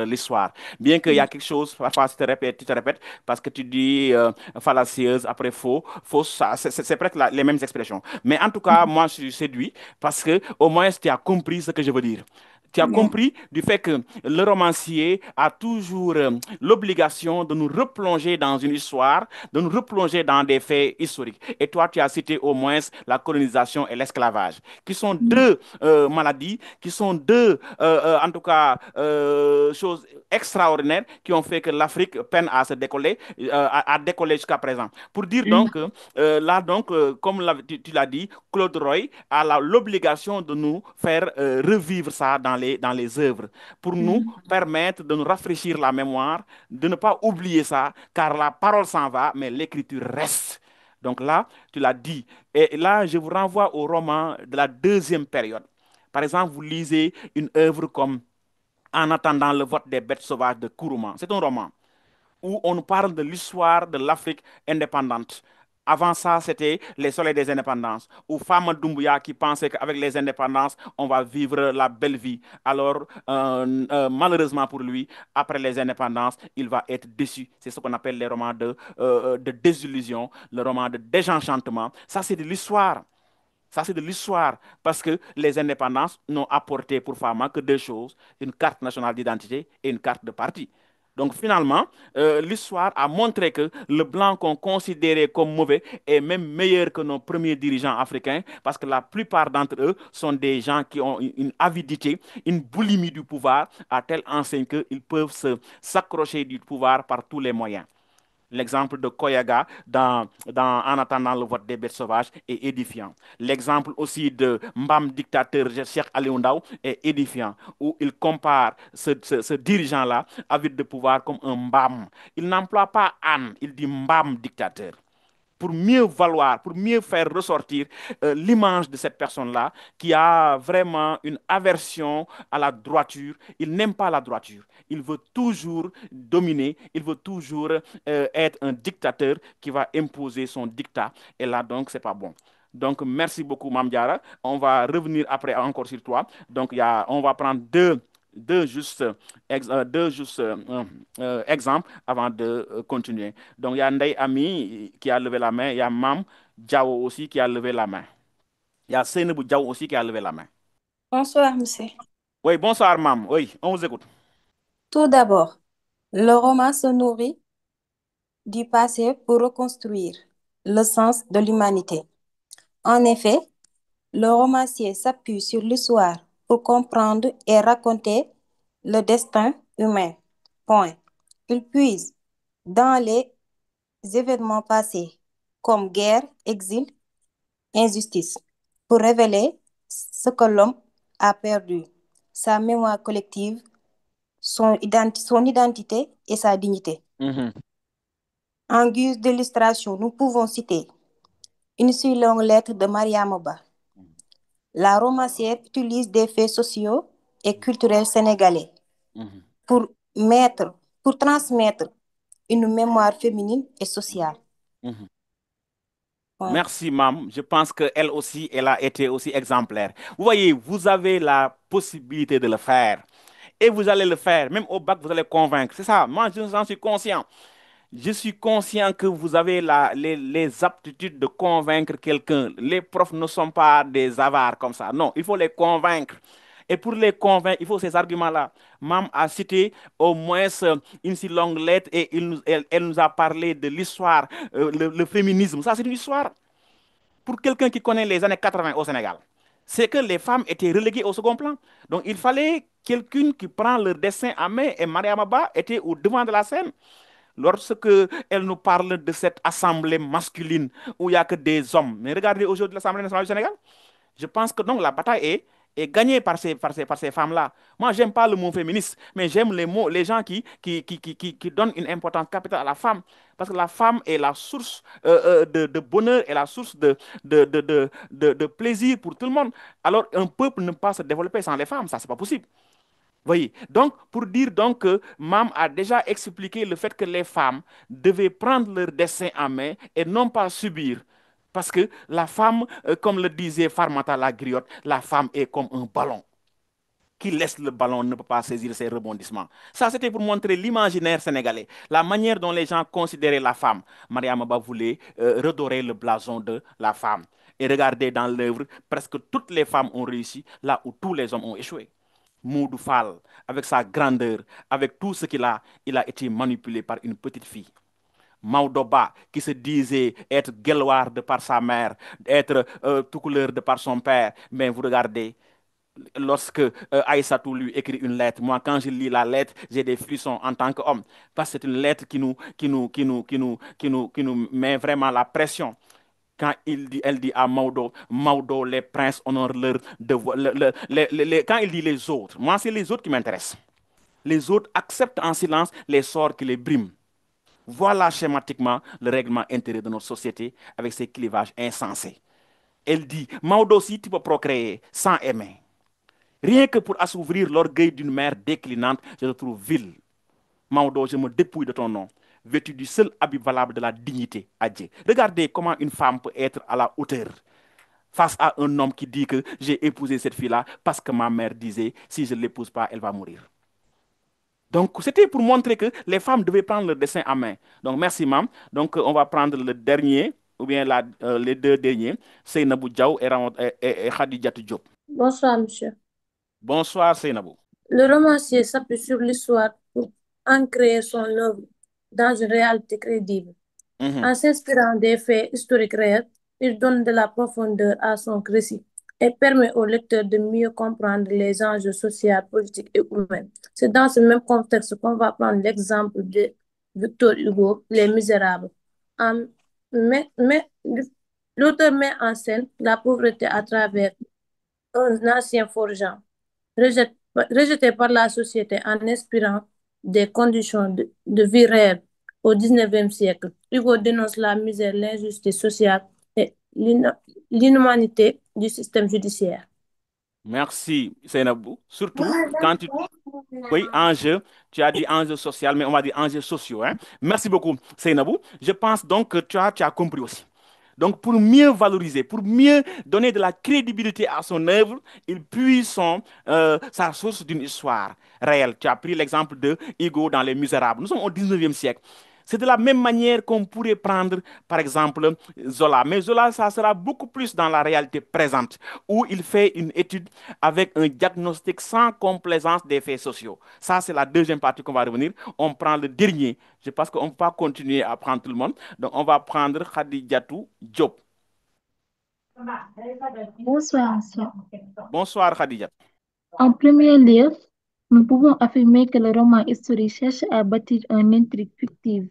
l'histoire. Bien qu'il y a quelque chose, parfois tu te répètes, parce que tu dis fallacieuse, après faux, faux, c'est presque les mêmes expressions. Mais en tout cas, moi, je suis séduit parce que au moins, tu as compris ce que je veux dire. Tu as Ouais. compris du fait que le romancier a toujours l'obligation de nous replonger dans une histoire, de nous replonger dans des faits historiques. Et toi, tu as cité au moins la colonisation et l'esclavage, qui sont deux maladies, qui sont deux, en tout cas, choses extraordinaires qui ont fait que l'Afrique peine à se décoller, à décoller jusqu'à présent. Pour dire donc, là, donc, comme tu l'as dit, Claude Roy a l'obligation de nous faire revivre ça dans les œuvres, pour nous permettre de nous rafraîchir la mémoire, de ne pas oublier ça, car la parole s'en va, mais l'écriture reste. Donc là, tu l'as dit. Et là, je vous renvoie au roman de la deuxième période. Par exemple, vous lisez une œuvre comme En attendant le vote des bêtes sauvages de Kourouman. C'est un roman où on nous parle de l'histoire de l'Afrique indépendante. Avant ça, c'était les soleils des indépendances, ou Fama Doumbouya qui pensait qu'avec les indépendances, on va vivre la belle vie. Alors, malheureusement pour lui, après les indépendances, il va être déçu. C'est ce qu'on appelle les romans de désillusion, le roman de désenchantement. Ça, c'est de l'histoire. Ça, c'est de l'histoire, parce que les indépendances n'ont apporté pour Fama que deux choses, une carte nationale d'identité et une carte de parti. Donc finalement, l'histoire a montré que le blanc qu'on considérait comme mauvais est même meilleur que nos premiers dirigeants africains, parce que la plupart d'entre eux sont des gens qui ont une avidité, une boulimie du pouvoir, à telle enseigne qu'ils peuvent s'accrocher du pouvoir par tous les moyens. L'exemple de Koyaga En attendant le vote des bêtes sauvages est édifiant. L'exemple aussi de Mbam dictateur Cheikh Ali Ndao est édifiant, où il compare ce dirigeant-là avide de pouvoir comme un Mbam. Il n'emploie pas Anne, il dit Mbam dictateur pour mieux valoir, pour mieux faire ressortir l'image de cette personne-là qui a vraiment une aversion à la droiture. Il n'aime pas la droiture. Il veut toujours dominer, il veut toujours être un dictateur qui va imposer son dictat. Et là, donc, c'est pas bon. Donc, merci beaucoup, Mamdiara. On va revenir après encore sur toi. Donc, on va prendre deux juste, exemples avant de continuer. Donc, il y a Ndei Ami qui a levé la main. Il y a Mam Diao aussi qui a levé la main. Il y a Seynabou Diao aussi qui a levé la main. Bonsoir, monsieur. Oui, bonsoir, Mam. Oui, on vous écoute. Tout d'abord, le roman se nourrit du passé pour reconstruire le sens de l'humanité. En effet, le romancier s'appuie sur l'histoire pour comprendre et raconter le destin humain. Point. Il puise dans les événements passés, comme guerre, exil, injustice, pour révéler ce que l'homme a perdu, sa mémoire collective, son identité et sa dignité. Mhm. En guise d'illustration, nous pouvons citer une si longue lettre de Mariama Ba. La romancière utilise des faits sociaux et culturels sénégalais Mhm. pour, pour transmettre une mémoire féminine et sociale. Mhm. Ouais. Merci, Mam. Je pense qu'elle aussi, elle a été aussi exemplaire. Vous voyez, vous avez la possibilité de le faire. Et vous allez le faire. Même au bac, vous allez convaincre. C'est ça. Moi, j'en suis conscient. Je suis conscient que vous avez les aptitudes de convaincre quelqu'un. Les profs ne sont pas des avares comme ça. Non, il faut les convaincre. Et pour les convaincre, il faut ces arguments-là. Mam a cité au moins une si longue lettre et elle nous a parlé de l'histoire, le féminisme. Ça, c'est une histoire pour quelqu'un qui connaît les années 80 au Sénégal, c'est que les femmes étaient reléguées au second plan. Donc il fallait quelqu'un qui prend leur destin en main et Mariama Ba était au devant de la scène. Lorsque elle nous parle de cette assemblée masculine où il n'y a que des hommes. Mais regardez aujourd'hui l'Assemblée nationale du Sénégal. Je pense que donc la bataille est gagnée par ces femmes-là. Moi, j'aime pas le mot féministe, mais j'aime les mots, les gens qui donnent une importance capitale à la femme. Parce que la femme est la source de bonheur et la source de plaisir pour tout le monde. Alors, un peuple ne peut pas se développer sans les femmes. Ça, c'est pas possible. Voyez, donc pour dire donc que Mam a déjà expliqué le fait que les femmes devaient prendre leur destin en main et non pas subir. Parce que la femme, comme le disait Farmata la griotte, la femme est comme un ballon. Qui laisse le ballon ne peut pas saisir ses rebondissements. Ça, c'était pour montrer l'imaginaire sénégalais, la manière dont les gens considéraient la femme. Mariam Abba voulait redorer le blason de la femme. Et regardez dans l'œuvre, presque toutes les femmes ont réussi là où tous les hommes ont échoué. Moudou Fall, avec sa grandeur, avec tout ce il a été manipulé par une petite fille. Maoudoba, qui se disait être guelwaar de par sa mère, être tout couleur de par son père. Mais vous regardez, lorsque Aïssatou lui écrit une lettre, moi quand je lis la lettre, j'ai des frissons en tant qu'homme. Parce que c'est une lettre qui nous met vraiment la pression. Quand elle dit à Maudo, les princes honorent leur devoir. Quand il dit les autres, moi c'est les autres qui m'intéressent. Les autres acceptent en silence les sorts qui les briment. Voilà schématiquement le règlement intérieur de notre société avec ses clivages insensés. Elle dit, Maudo, si tu peux procréer sans aimer, rien que pour assouvir l'orgueil d'une mère déclinante, je le trouve vil. Maudo, je me dépouille de ton nom, vêtu du seul habit valable de la dignité à Dieu. Regardez comment une femme peut être à la hauteur face à un homme qui dit que j'ai épousé cette fille-là parce que ma mère disait, si je ne l'épouse pas, elle va mourir. Donc, c'était pour montrer que les femmes devaient prendre leur destin en main. Donc, merci, mam. Donc, on va prendre le dernier, ou bien les deux derniers, Seynabou Diaw et Khadijatou Diop. Bonsoir, monsieur. Bonsoir, Seynabou. Le romancier s'appuie sur l'histoire pour ancrer son œuvre dans une réalité crédible. En s'inspirant des faits historiques réels, il donne de la profondeur à son récit et permet au lecteur de mieux comprendre les enjeux sociaux, politiques et humains. C'est dans ce même contexte qu'on va prendre l'exemple de Victor Hugo, Les Misérables. En- mais l'auteur met en scène la pauvreté à travers un ancien forgeant, rejeté par la société en inspirant des conditions de vie réelles au XIXe siècle. Hugo dénonce la misère, l'injustice sociale et l'inhumanité du système judiciaire. Merci, Seynabou. Surtout, quand tu... Oui, enjeu, tu as dit enjeu social, mais on va dire enjeux sociaux. Hein. Merci beaucoup, Seynabou. Je pense donc que tu as compris aussi. Donc, pour mieux valoriser, pour mieux donner de la crédibilité à son œuvre, il puise sa source d'une histoire réelle. Tu as pris l'exemple de Hugo dans Les Misérables. Nous sommes au 19e siècle. C'est de la même manière qu'on pourrait prendre, par exemple, Zola. Mais Zola, ça sera beaucoup plus dans la réalité présente, où il fait une étude avec un diagnostic sans complaisance des faits sociaux. Ça, c'est la deuxième partie qu'on va revenir. On prend le dernier. Je pense qu'on ne peut pas continuer à prendre tout le monde. Donc, on va prendre Khadijatou Diop. Bonsoir, monsieur. Bonsoir, Khadija. En premier lieu, nous pouvons affirmer que le roman historique cherche à bâtir une intrigue fictive.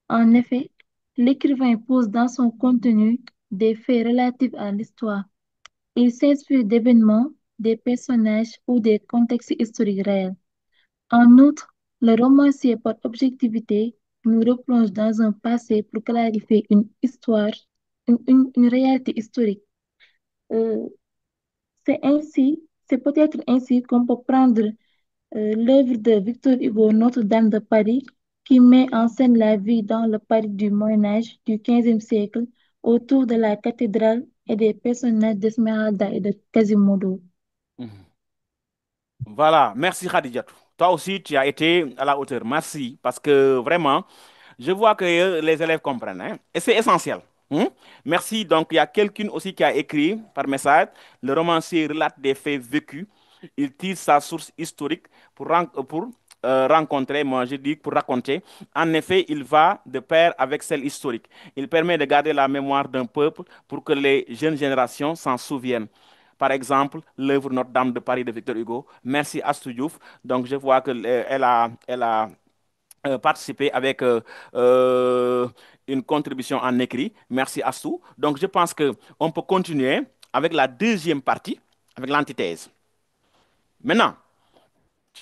En effet, l'écrivain pose dans son contenu des faits relatifs à l'histoire. Il s'inspire d'événements, des personnages ou des contextes historiques réels. En outre, le romancier, par objectivité, nous replonge dans un passé pour clarifier une histoire, une réalité historique. Euh, c'est peut-être ainsi qu'on peut prendre l'œuvre de Victor Hugo, Notre-Dame de Paris, qui met en scène la vie dans le Paris du Moyen-Âge du XVe siècle autour de la cathédrale et des personnages d'Esmeralda et de Quasimodo. Voilà, merci Khadijatou. Toi aussi, tu as été à la hauteur. Merci, parce que vraiment, je vois que les élèves comprennent. Hein, et c'est essentiel. Merci. Donc, il y a quelqu'un aussi qui a écrit par message, le romancier relate des faits vécus. Il tire sa source historique pour rencontrer, moi je dis pour raconter. En effet, il va de pair avec celle historique. Il permet de garder la mémoire d'un peuple pour que les jeunes générations s'en souviennent. Par exemple, l'œuvre Notre-Dame de Paris de Victor Hugo. Merci Astou Diouf. Donc, je vois qu'elle a participé avec une contribution en écrit. Merci Astou. Donc, je pense qu'on peut continuer avec la deuxième partie, avec l'antithèse. Maintenant,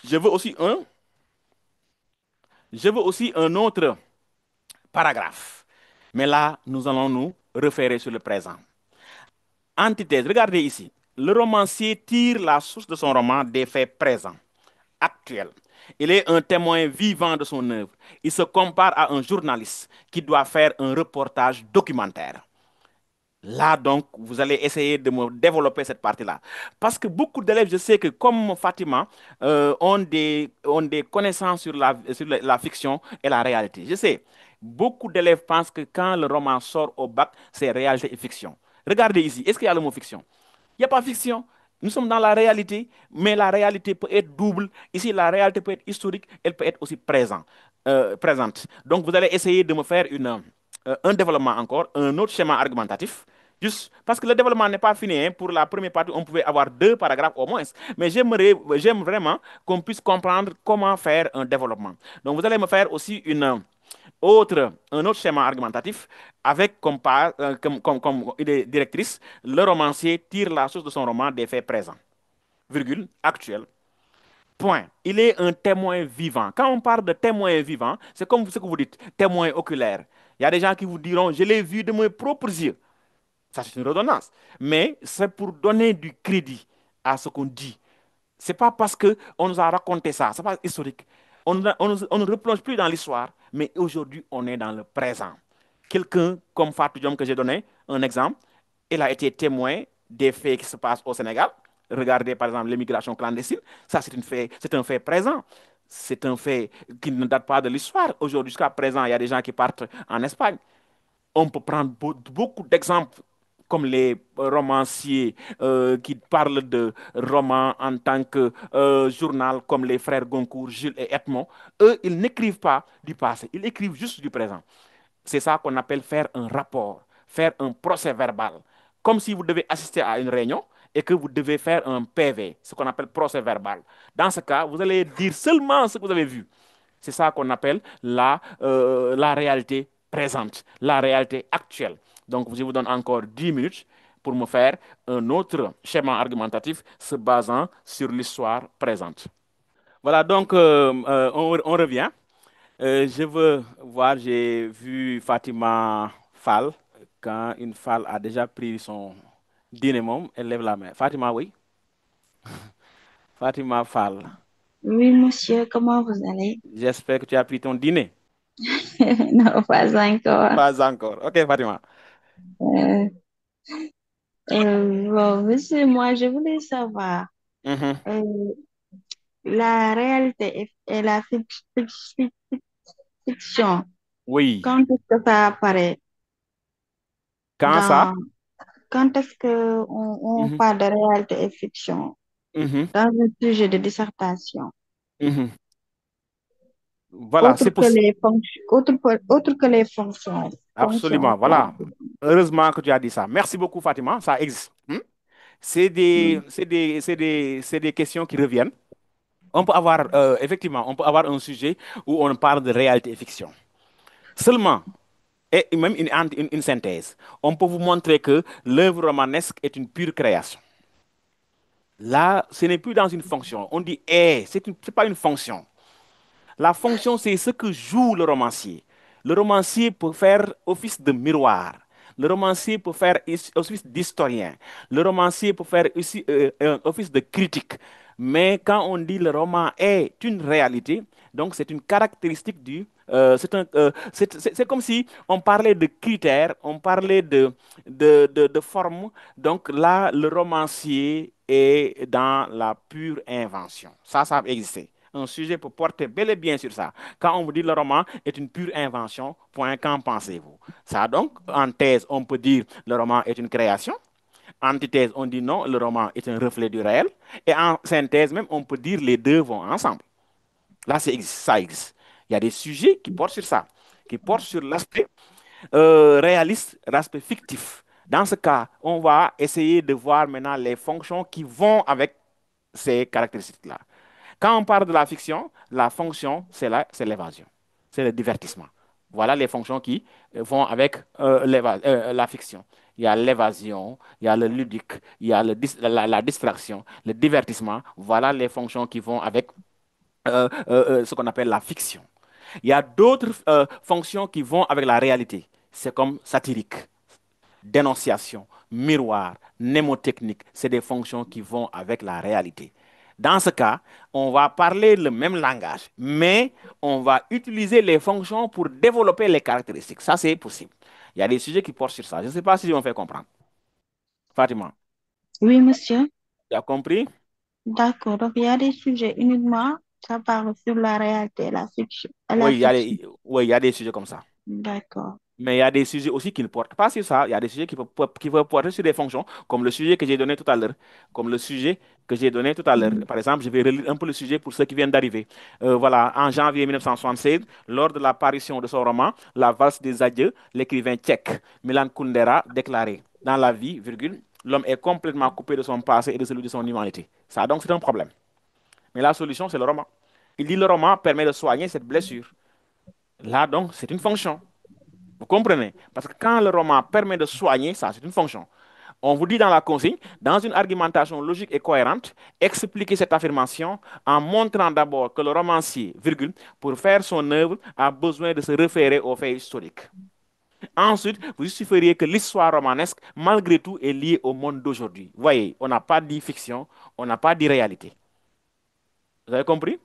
je veux aussi un autre paragraphe. Mais là, nous allons nous référer sur le présent. Antithèse, regardez ici. Le romancier tire la source de son roman des faits présents, actuels. Il est un témoin vivant de son œuvre. Il se compare à un journaliste qui doit faire un reportage documentaire. Là, donc, vous allez essayer de me développer cette partie-là. Parce que beaucoup d'élèves, je sais que comme Fatima, ont des connaissances sur la fiction et la réalité. Je sais, beaucoup d'élèves pensent que quand le roman sort au bac, c'est réalité et fiction. Regardez ici, est-ce qu'il y a le mot fiction? Il n'y a pas fiction. Nous sommes dans la réalité, mais la réalité peut être double. Ici, la réalité peut être historique, elle peut être aussi présente. Donc, vous allez essayer de me faire un développement encore, un autre schéma argumentatif. Juste parce que le développement n'est pas fini, hein. Pour la première partie, on pouvait avoir 2 paragraphes au moins. Mais j'aime vraiment qu'on puisse comprendre comment faire un développement. Donc, vous allez me faire aussi un autre schéma argumentatif avec comme idée directrice, le romancier tire la source de son roman des faits présents, virgule, actuels. Point. Il est un témoin vivant. Quand on parle de témoin vivant, c'est comme ce que vous dites, témoin oculaire. Il y a des gens qui vous diront, je l'ai vu de mes propres yeux. Ça, c'est une redondance. Mais c'est pour donner du crédit à ce qu'on dit. C'est pas parce qu'on nous a raconté ça, c'est pas historique. On ne replonge plus dans l'histoire, mais aujourd'hui, on est dans le présent. Quelqu'un comme Fatou Diom que j'ai donné, un exemple, il a été témoin des faits qui se passent au Sénégal. Regardez par exemple l'immigration clandestine. Ça, c'est un fait présent. C'est un fait qui ne date pas de l'histoire. Aujourd'hui, jusqu'à présent, il y a des gens qui partent en Espagne. On peut prendre beaucoup d'exemples comme les romanciers qui parlent de romans en tant que journal, comme les frères Goncourt, Jules et Edmond. Eux, ils n'écrivent pas du passé, ils écrivent juste du présent. C'est ça qu'on appelle faire un rapport, faire un procès verbal. Comme si vous devez assister à une réunion et que vous devez faire un PV, ce qu'on appelle procès verbal. Dans ce cas, vous allez dire seulement ce que vous avez vu. C'est ça qu'on appelle la réalité présente, la réalité actuelle. Donc, je vous donne encore 10 minutes pour me faire un autre schéma argumentatif se basant sur l'histoire présente. Voilà, donc on revient. Je veux voir, j'ai vu Fatima Fall. Quand une Fall a déjà pris son dîner, elle lève la main. Fatima, oui. Fatima Fall. Oui, monsieur, comment vous allez? J'espère que tu as pris ton dîner. Non, pas encore. Pas encore. Ok, Fatima. Euh, bon, monsieur, moi, je voulais savoir, Mhm. euh, la réalité et la fiction, Oui. quand est-ce que ça apparaît Quand ça? dans, quand est-ce que on Mhm. parle de réalité et fiction Mhm. dans un sujet de dissertation, Mhm. Voilà, c'est possible. autre que les fonctions. Absolument. Voilà. Heureusement que tu as dit ça. Merci beaucoup, Fatima. Ça existe. C'est des questions qui reviennent. On peut avoir, effectivement, on peut avoir un sujet où on parle de réalité et fiction. Seulement, et même une synthèse, on peut vous montrer que l'œuvre romanesque est une pure création. Là, ce n'est plus dans une fonction. On dit, c'est pas une fonction. La fonction, c'est ce que joue le romancier. Le romancier peut faire office de miroir. Le romancier peut faire office d'historien. Le romancier peut faire aussi un office de critique. Mais quand on dit le roman est une réalité, donc c'est une caractéristique c'est comme si on parlait de critères, on parlait de forme. Donc là, le romancier est dans la pure invention. Ça existe. Un sujet peut porter bel et bien sur ça. Quand on vous dit le roman est une pure invention, point, qu'en pensez-vous? Ça donc, en thèse, on peut dire le roman est une création. Antithèse, on dit non, le roman est un reflet du réel. Et en synthèse même, on peut dire les deux vont ensemble. Là, ça existe. Il y a des sujets qui portent sur ça, qui portent sur l'aspect réaliste, l'aspect fictif. Dans ce cas, on va essayer de voir maintenant les fonctions qui vont avec ces caractéristiques-là. Quand on parle de la fiction, la fonction, c'est l'évasion, c'est le divertissement. Voilà les fonctions qui vont avec la fiction. Il y a l'évasion, il y a le ludique, il y a la distraction, le divertissement. Voilà les fonctions qui vont avec ce qu'on appelle la fiction. Il y a d'autres fonctions qui vont avec la réalité. C'est comme satirique, dénonciation, miroir, mnémotechnique. C'est des fonctions qui vont avec la réalité. Dans ce cas, on va parler le même langage, mais on va utiliser les fonctions pour développer les caractéristiques. Ça, c'est possible. Il y a des sujets qui portent sur ça. Je ne sais pas si on fait comprendre. Fatima, Oui, monsieur. tu as compris? D'accord. Donc, il y a des sujets uniquement, ça parle sur la réalité et la fiction. Et la Oui, fiction. oui, il y a des sujets comme ça. D'accord. Mais il y a des sujets aussi qui ne portent pas sur ça. Il y a des sujets qui peuvent porter sur des fonctions, comme le sujet que j'ai donné tout à l'heure. Comme le sujet que j'ai donné tout à l'heure. Par exemple, je vais relire un peu le sujet pour ceux qui viennent d'arriver. Voilà, en janvier 1976, lors de la parution de son roman La valse des adieux, l'écrivain tchèque Milan Kundera déclarait, dans la vie, virgule, l'homme est complètement coupé de son passé et de celui de son humanité. Ça, donc, c'est un problème. Mais la solution, c'est le roman. Il dit le roman permet de soigner cette blessure. Là, donc, c'est une fonction. Vous comprenez? Parce que quand le roman permet de soigner, ça, c'est une fonction. On vous dit dans la consigne, dans une argumentation logique et cohérente, expliquez cette affirmation en montrant d'abord que le romancier, virgule, pour faire son œuvre, a besoin de se référer aux faits historiques. Ensuite, vous justifieriez que l'histoire romanesque, malgré tout, est liée au monde d'aujourd'hui. Voyez, on n'a pas dit fiction, on n'a pas dit réalité. Vous avez compris?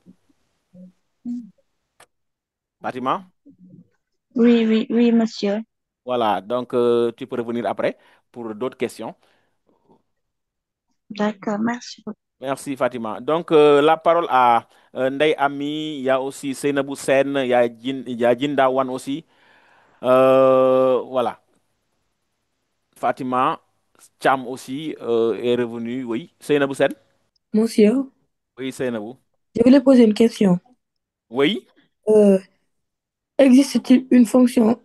Bâtiment? Oui, oui, oui, monsieur. Voilà, donc tu peux revenir après pour d'autres questions. D'accord, merci. Merci Fatima. Donc la parole à Ndeye Ami, il y a aussi Seynabou Sen, il y a Jinda Wan aussi. Voilà. Fatima Cham aussi est revenu, oui. Seynabou Sen? Monsieur, Oui, Seynabou. je voulais poser une question. Oui, Euh, existe-t-il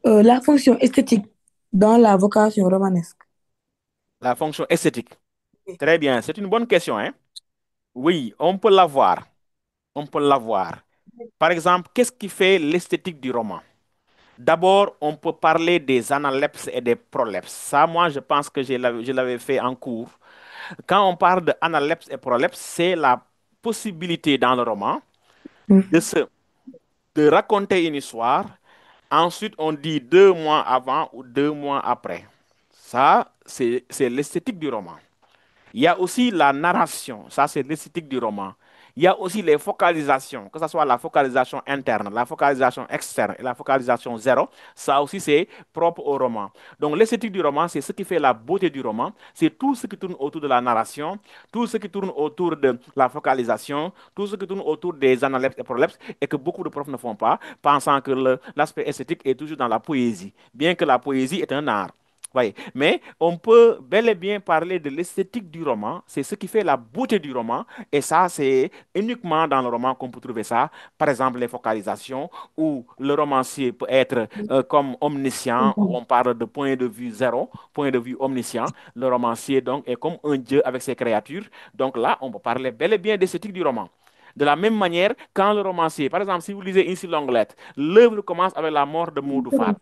la fonction esthétique dans la vocation romanesque? la fonction esthétique. Très bien, c'est une bonne question, hein? Oui, on peut l'avoir. On peut l'avoir. Par exemple, qu'est-ce qui fait l'esthétique du roman? D'abord, on peut parler des analepses et des prolepses. Ça, moi, je pense que je l'avais fait en cours. Quand on parle de analepse et prolepse, c'est la possibilité dans le roman de, Mhm. se, de raconter une histoire. Ensuite, on dit 2 mois avant ou 2 mois après. Ça, c'est l'esthétique du roman. Il y a aussi la narration, ça c'est l'esthétique du roman. Il y a aussi les focalisations, que ce soit la focalisation interne, la focalisation externe et la focalisation zéro. Ça aussi c'est propre au roman. Donc l'esthétique du roman, c'est ce qui fait la beauté du roman. C'est tout ce qui tourne autour de la narration, tout ce qui tourne autour de la focalisation, tout ce qui tourne autour des analepses et prolepses et que beaucoup de profs ne font pas, pensant que l'aspect esthétique est toujours dans la poésie, bien que la poésie est un art. Oui, mais on peut bel et bien parler de l'esthétique du roman. C'est ce qui fait la beauté du roman. Et ça, c'est uniquement dans le roman qu'on peut trouver ça. Par exemple, les focalisations, où le romancier peut être comme omniscient. On parle de point de vue zéro, point de vue omniscient. Le romancier, donc, est comme un dieu avec ses créatures. Donc là, on peut parler bel et bien d'esthétique du roman. De la même manière, quand le romancier, par exemple, si vous lisez Ainsi longue lettre, l'œuvre commence avec la mort de Modou Fall.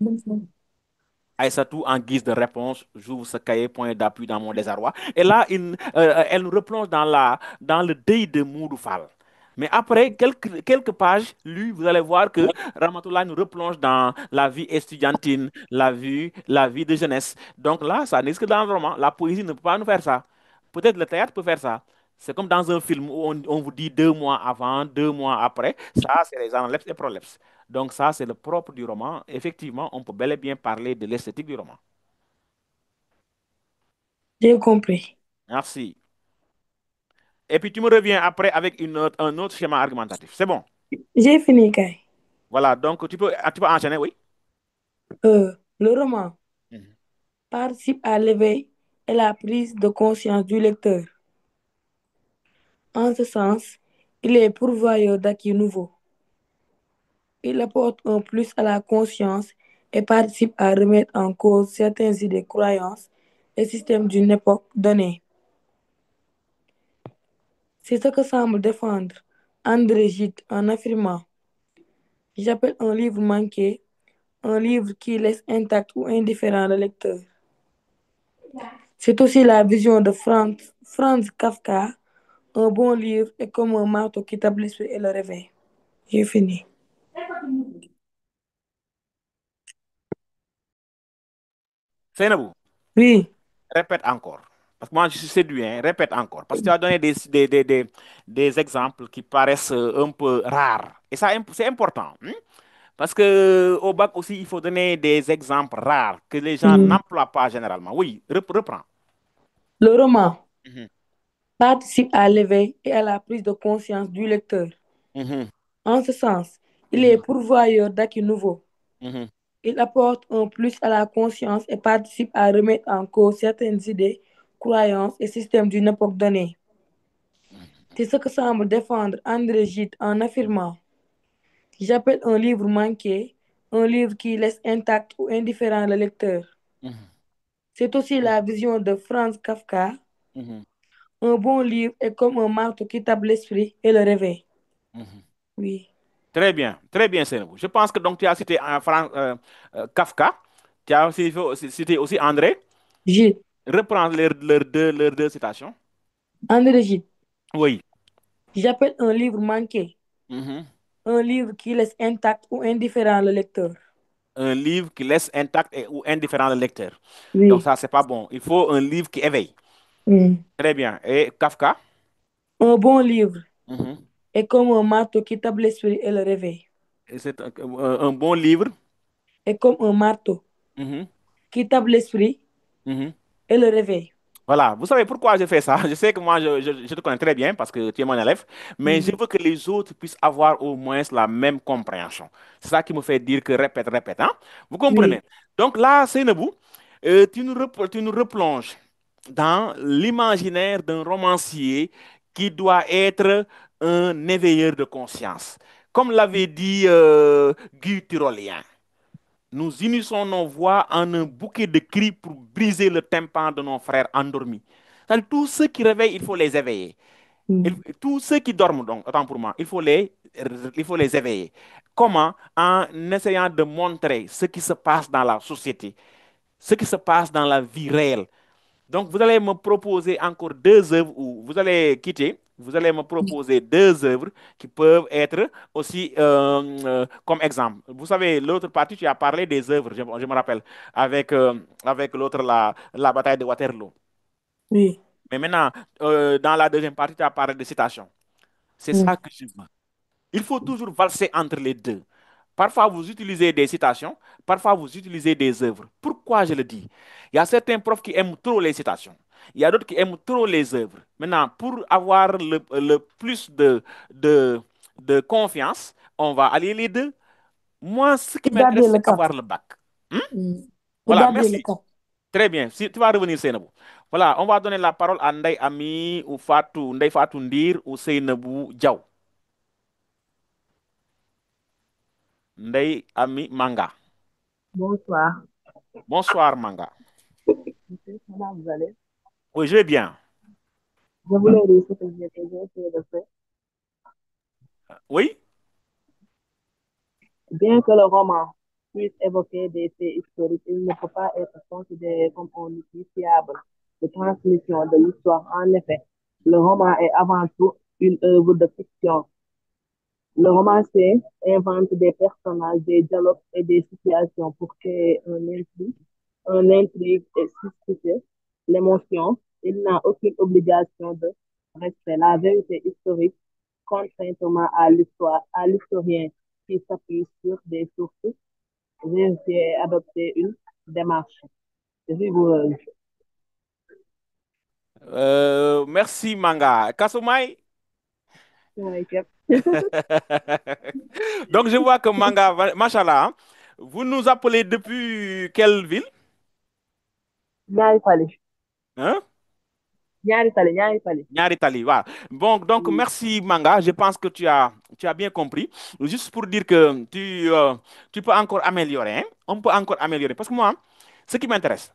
Aïssatou, en guise de réponse, j'ouvre ce cahier, point d'appui dans mon désarroi. Et là, elle nous replonge dans le deuil de Modou Fall. Mais après quelques pages lues, vous allez voir que Ramatoulaye nous replonge dans la vie estudiantine, la vie de jeunesse. Donc là, ça n'existe que dans le roman. La poésie ne peut pas nous faire ça. Peut-être le théâtre peut faire ça. C'est comme dans un film où on vous dit 2 mois avant, 2 mois après. Ça, c'est les analepses et prolepses. Donc ça, c'est le propre du roman. Effectivement, on peut bel et bien parler de l'esthétique du roman. J'ai compris. Merci. Et puis tu me reviens après avec un autre schéma argumentatif. C'est bon. J'ai fini, Kai. Voilà, donc tu peux enchaîner, oui. Le roman Mhm. participe à l'éveil et la prise de conscience du lecteur. En ce sens, il est pourvoyeur d'acquis nouveaux. Il apporte un plus à la conscience et participe à remettre en cause certaines idées, croyances et systèmes d'une époque donnée. C'est ce que semble défendre André Gide en affirmant: j'appelle un livre manqué un livre qui laisse intact ou indifférent le lecteur. C'est aussi la vision de Franz Kafka. Un bon livre est comme un marteau qui tape l'esprit et le réveille. J'ai fini. Seynabou, Oui, répète encore. Parce que moi, je suis séduit, hein. Répète encore. Parce que tu as donné des exemples qui paraissent un peu rares. Et ça, c'est important. Hein. Parce que au bac aussi, il faut donner des exemples rares que les gens Hmm. n'emploient pas généralement. Oui, reprends. Le roman Mhm, participe à l'éveil et à la prise de conscience du lecteur. mhm, En ce sens, il est mhm, pourvoyeur d'acquis nouveaux. mhm. Il apporte un plus à la conscience et participe à remettre en cause certaines idées, croyances et systèmes d'une époque donnée. C'est ce que semble défendre André Gide en affirmant: j'appelle un livre manqué un livre qui laisse intact ou indifférent le lecteur. Mhm, C'est aussi la vision de Franz Kafka. mhm, Un bon livre est comme un marteau qui tape l'esprit et le réveille. mhm. Oui. Très bien, Seynabou. Je pense que donc tu as cité Kafka, tu as aussi cité aussi André. Gide. Reprends leurs deux citations. André Gide. Oui. J'appelle un livre manqué Mhm. un livre qui laisse intact ou indifférent le lecteur. Un livre qui laisse intact ou indifférent le lecteur. Donc Oui. ça, c'est pas bon. Il faut un livre qui éveille. Hmm. Très bien. Et Kafka? Un bon livre Mhm. est comme un marteau qui tape l'esprit et le réveille. Et c'est un bon livre. Est comme un marteau Mhm. qui tape l'esprit Mhm. et le réveille. Voilà, vous savez pourquoi je fais ça? Je sais que moi, je te connais très bien parce que tu es mon élève, mais je Hmm. veux que les autres puissent avoir au moins la même compréhension. C'est ça qui me fait dire que répète, répète, hein? Vous comprenez? Oui. Donc là, Seynabou, tu nous replonges dans l'imaginaire d'un romancier qui doit être un éveilleur de conscience. Comme l'avait dit Guy Tyrolien. Nous unissons nos voix en un bouquet de cris pour briser le tympan de nos frères endormis. C'est-à-dire, tous ceux qui réveillent, il faut les éveiller. Hmm. Tous ceux qui dorment, donc, autant pour moi, il faut les éveiller. Comment? En essayant de montrer ce qui se passe dans la société, ce qui se passe dans la vie réelle. Donc, vous allez me proposer encore deux œuvres où vous allez quitter. Vous allez me proposer deux œuvres qui peuvent être aussi comme exemple. Vous savez, l'autre partie, tu as parlé des œuvres, je me rappelle, avec l'autre, la bataille de Waterloo. Oui. Mais maintenant, dans la deuxième partie, tu as parlé de citations. C'est Hmm. ça que je veux. Il faut toujours valser entre les deux. Parfois, vous utilisez des citations, parfois, vous utilisez des œuvres. Pourquoi je le dis? Il y a certains profs qui aiment trop les citations. Il y a d'autres qui aiment trop les œuvres. Maintenant, pour avoir le plus de confiance, on va allier les deux. Moi, ce qui Pour garder m'intéresse, le c'est cap. avoir le bac. Hmm? Hmm. Pour Voilà, garder le merci. cap. Très bien. Si tu vas revenir, Seynabou. Voilà, on va donner la parole à Ndeye Ami ou Fatou, Ndeye Fatou Ndir ou Seynabou Diaw. Ndeye Ami Manga. Bonsoir. Bonsoir, Manga. Monsieur, comment vous allez? Oui, je vais bien. Je voulais dire ce que j'ai essayé de faire. Oui? Bien que le roman puisse évoquer des faits historiques, il ne peut pas être considéré comme un outil fiable de transmission de l'histoire. En effet, le roman est avant tout une œuvre de fiction. Le romancier invente des personnages, des dialogues et des situations pour créer un intrigue et susciter l'émotion. Il n'a aucune obligation de respect. La vérité historique contrairement à l'historien qui s'appuie sur des sources vérifiées et adopter une démarche rigoureuse. Merci, Manga. Kasumai? Ouais, ok. Donc, je vois que Manga, machallah, hein, vous nous appelez depuis quelle ville? ñaari fali Hein? ñaari fali Nyari Tali, voilà. Bon, donc, merci, Manga. Je pense que tu as bien compris. Juste pour dire que tu peux encore améliorer, hein. On peut encore améliorer. Parce que moi, ce qui m'intéresse,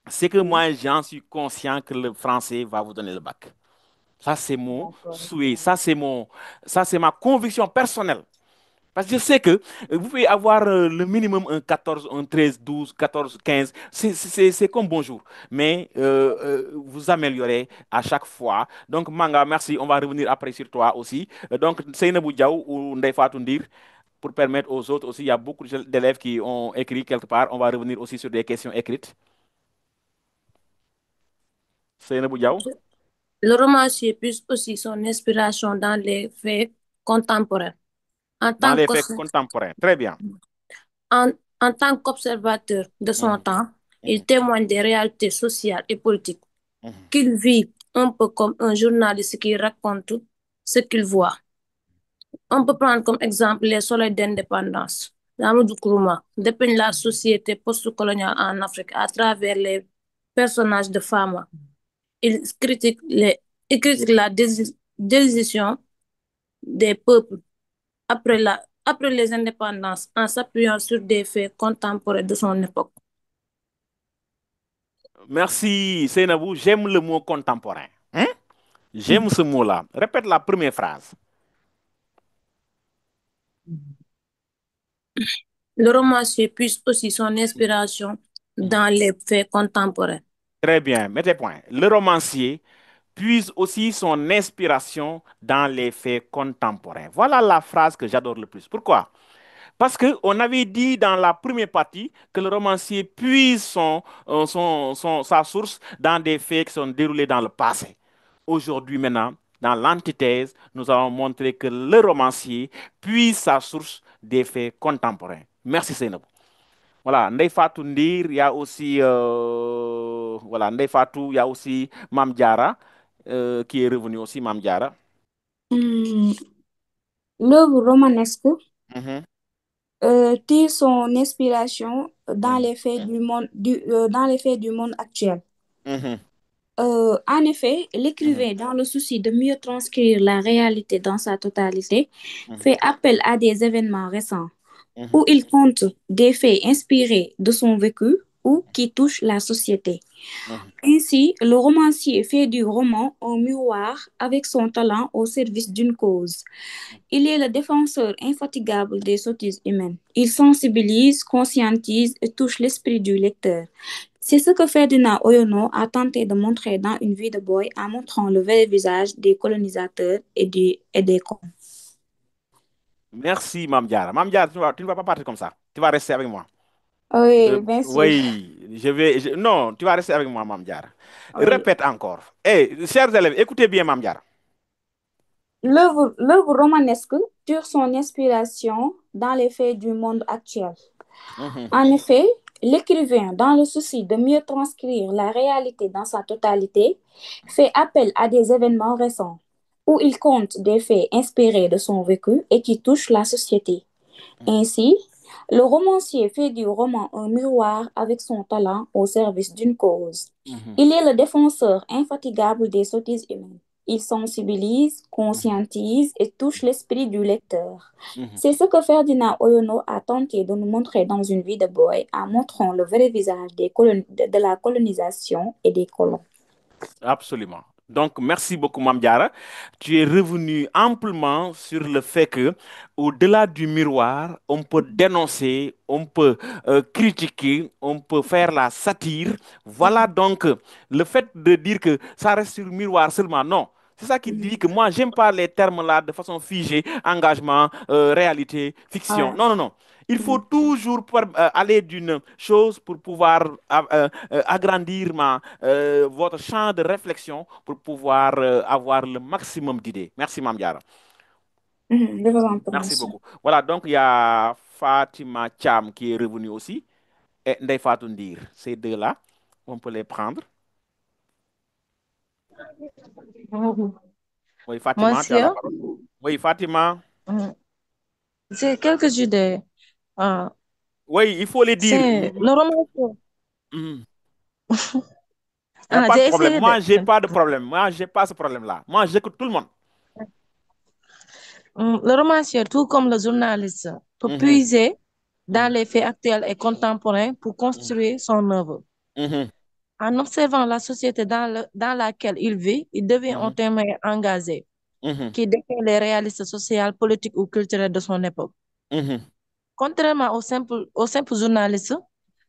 c'est que oui, moi, j'en suis conscient que le français va vous donner le bac. Ça, c'est mon d'accord. souhait. Ça, c'est ma conviction personnelle. Parce que je sais que vous pouvez avoir le minimum un 14, un 13, 12, 14, 15. C'est comme bonjour. Mais vous améliorez à chaque fois. Donc, Manga, merci. On va revenir après sur toi aussi. Donc, Seynabou Diaw ou Ndeye Fatou Ndir, pour permettre aux autres aussi, il y a beaucoup d'élèves qui ont écrit quelque part. On va revenir aussi sur des questions écrites. Seynabou Diaw. Le romancier puise aussi son inspiration dans les faits contemporains. En dans tant les faits qu'obs- contemporains. Très bien. en, en tant qu'observateur de son Mhm, temps, il mhm, témoigne des réalités sociales et politiques mhm. qu'il vit un peu comme un journaliste qui raconte ce qu'il voit. On peut prendre comme exemple les soleils d'indépendance. Amadou Nkrumah dépeint la société post-coloniale en Afrique à travers les personnages de femmes. Il critique, il critique la décision des peuples après les indépendances en s'appuyant sur des faits contemporains de son époque. Merci, Seynabou. J'aime le mot contemporain. Hein? J'aime ce mot-là. Répète la première phrase. Le romancier puise aussi son inspiration Mhm. dans les faits contemporains. Très bien, mettez point. Le romancier puise aussi son inspiration dans les faits contemporains. Voilà la phrase que j'adore le plus. Pourquoi? Parce qu'on avait dit dans la première partie que le romancier puise sa source dans des faits qui sont déroulés dans le passé. Aujourd'hui, maintenant, dans l'antithèse, nous allons montrer que le romancier puise sa source des faits contemporains. Merci, Seynabou. Voilà, Ndeye Fatou Ndir, il y a aussi, voilà, Ndeye Fatou, il y a aussi Mam Diara, qui est revenu aussi, Mam Diara. Hmm, L'œuvre romanesque Mhm, tire son inspiration dans mhm, les faits dans les faits du monde actuel. mhm, En effet, mhm, l'écrivain, dans le souci de mieux transcrire la réalité dans sa totalité, mhm, fait appel à des événements récents mhm, où il compte des faits inspirés de son vécu ou qui touchent la société. mhm, Ainsi, le romancier fait du roman un miroir avec son talent au service d'une cause. Il est le défenseur infatigable des sottises humaines. Il sensibilise, conscientise et touche l'esprit du lecteur. C'est ce que Ferdinand Oyono a tenté de montrer dans Une vie de boy en montrant le vrai visage des colonisateurs et des colons. Merci, Mam Diara. Mam Diara, tu ne vas pas partir comme ça. Tu vas rester avec moi. Oui, bien sûr. Oui, non, tu vas rester avec moi, Mam Diara. Oui. Répète encore. Chers élèves, écoutez bien, Mam Diara. L'œuvre romanesque tire son inspiration dans les faits du monde actuel. Mhm, En effet, l'écrivain, dans le souci de mieux transcrire la réalité dans sa totalité, fait appel à des événements récents où il compte des faits inspirés de son vécu et qui touchent la société. Ainsi, le romancier fait du roman un miroir avec son talent au service d'une cause. mhm, Il est le défenseur infatigable des sottises humaines. Il sensibilise, mhm, conscientise et touche l'esprit du lecteur. mhm. C'est ce que Ferdinand Oyono a tenté de nous montrer dans Une vie de boy en montrant le vrai visage de la colonisation et des colons. Absolument. Donc, merci beaucoup, Mam Diara. Tu es revenu amplement sur le fait que, au-delà du miroir, on peut dénoncer, on peut critiquer, on peut faire la satire. Voilà donc le fait de dire que ça reste sur le miroir seulement. Non. C'est ça qui dit que moi, j'aime pas les termes là de façon figée, engagement, réalité, fiction. Ouais. Non, non, non. Il faut toujours aller d'une chose pour pouvoir agrandir votre champ de réflexion pour pouvoir avoir le maximum d'idées. Merci, Mamdiara. Je vous en prie, Merci monsieur. beaucoup. Voilà, donc il y a Fatima Cham qui est revenue aussi et Ndeye Fatou Ndir. Ces deux-là, on peut les prendre. Oui, Fatima, tu as la Monsieur, parole. Oui, Fatima. j'ai quelques idées. Ah, Oui, il faut les dire. c'est le romancier. Mhm. Il n'y a Ah, pas de j'ai problème. essayé de. Moi, j'ai pas de problème. Moi, j'ai pas ce problème-là. Moi, j'écoute tout le monde. Le romancier, tout comme le journaliste, peut Mhm, puiser dans mhm, les faits actuels et contemporains pour construire son œuvre. mhm, En observant la société dans laquelle il vit, il devient un mhm, témoin engagé mhm, qui décrit les réalités sociales, politiques ou culturelles de son époque. mhm, Contrairement au simple journaliste,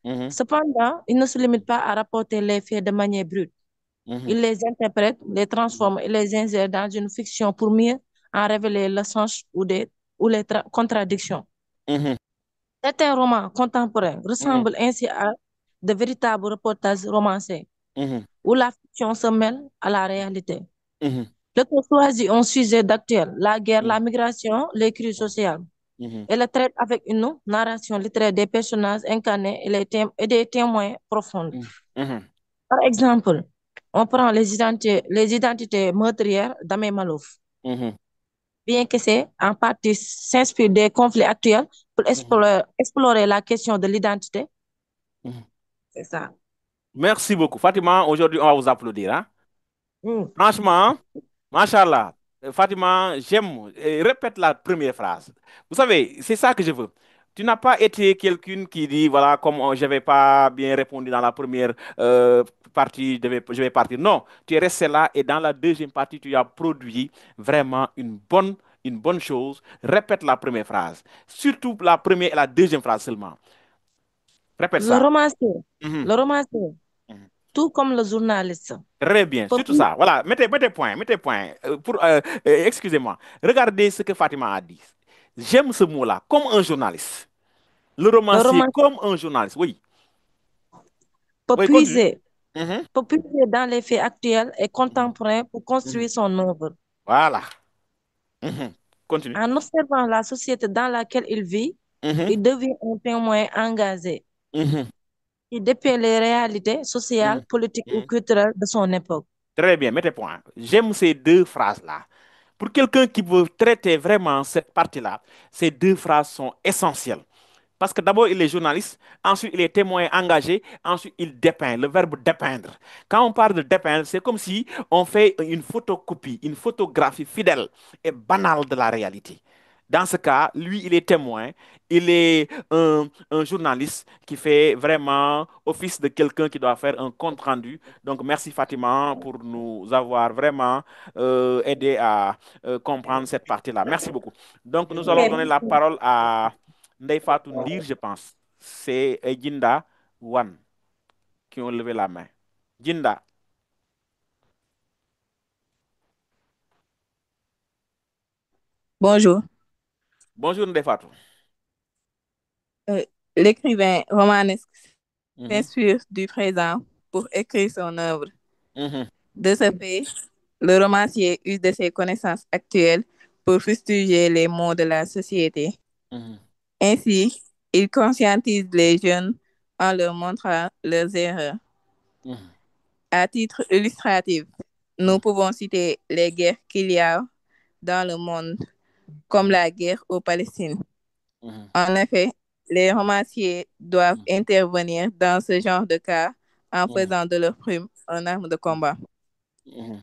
mhm, cependant, il ne se limite pas à rapporter les faits de manière brute. mhm, Il les interprète, les transforme et les insère dans une fiction pour mieux en révéler le sens ou les contradictions. mhm, Certains romans contemporains mhm, ressemblent ainsi à de véritables reportages romancés, mhm, où la fiction se mêle à la réalité. mhm, L'auteur choisit un sujet d'actuel, la guerre, mhm, la migration, les crises sociales. Mhm. Elle traite avec une narration littéraire des personnages incarnés et des témoins profonds. Mhm. Par exemple, on prend les identités meurtrières d'Aimé Malouf, Mhm. bien que c'est en partie s'inspire des conflits actuels pour explorer la question de l'identité. Mhm. C'est ça. Merci beaucoup. Fatima, aujourd'hui, on va vous applaudir, hein. Franchement, Machallah, Fatima, j'aime. Répète la première phrase. Vous savez, c'est ça que je veux. Tu n'as pas été quelqu'un qui dit, voilà, comme je n'avais pas bien répondu dans la première partie, je vais partir. Non, tu es resté là et dans la deuxième partie, tu as produit vraiment une bonne chose. Répète la première phrase. Surtout la première et la deuxième phrase seulement. Répète Le ça. romancier, Mhm. le romancier, Mhm. tout comme le journaliste, Très bien, peut surtout ça. Voilà, mettez point, mettez point. Excusez-moi. Regardez ce que Fatima a dit. J'aime ce mot-là, comme un journaliste. Le le romancier romancier comme un journaliste. Oui, peut oui, continue. puiser, Mhm, peut puiser dans les faits actuels et mhm, contemporains pour mhm. construire son œuvre. Voilà. Mhm. Continue. En observant la société dans laquelle il vit, Mhm, il devient un témoin engagé. mhm, Il dépeint les réalités sociales, mhm, politiques ou mhm. culturelles de son époque. Très bien, mettez point. J'aime ces deux phrases-là. Pour quelqu'un qui veut traiter vraiment cette partie-là, ces deux phrases sont essentielles. Parce que d'abord, il est journaliste, ensuite, il est témoin engagé, ensuite, il dépeint, le verbe dépeindre. Quand on parle de dépeindre, c'est comme si on fait une photocopie, une photographie fidèle et banale de la réalité. Dans ce cas, lui, il est témoin, il est un journaliste qui fait vraiment office de quelqu'un qui doit faire un compte rendu. Donc, merci Fatima pour nous avoir vraiment aidé à comprendre cette partie-là. Merci beaucoup. Donc, nous allons donner la parole à Ndeye Fatou Ndir, je pense. C'est Jinda Wan qui ont levé la main. Jinda, Bonjour. bonjour Ndeye Fatou. Euh, L'écrivain romanesque Mhm, s'inspire du présent pour écrire son œuvre. mhm, De ce fait, le romancier use de ses connaissances actuelles pour fustiger les maux de la société. mhm, Ainsi, il conscientise les jeunes en leur montrant leurs erreurs. mhm, À titre illustratif, nous mhm, pouvons citer les guerres qu'il y a dans le monde, comme la guerre aux Palestine. mhm, En effet, les romanciers doivent intervenir dans ce genre de cas en mhm, faisant de leur plume une arme de combat. mhm.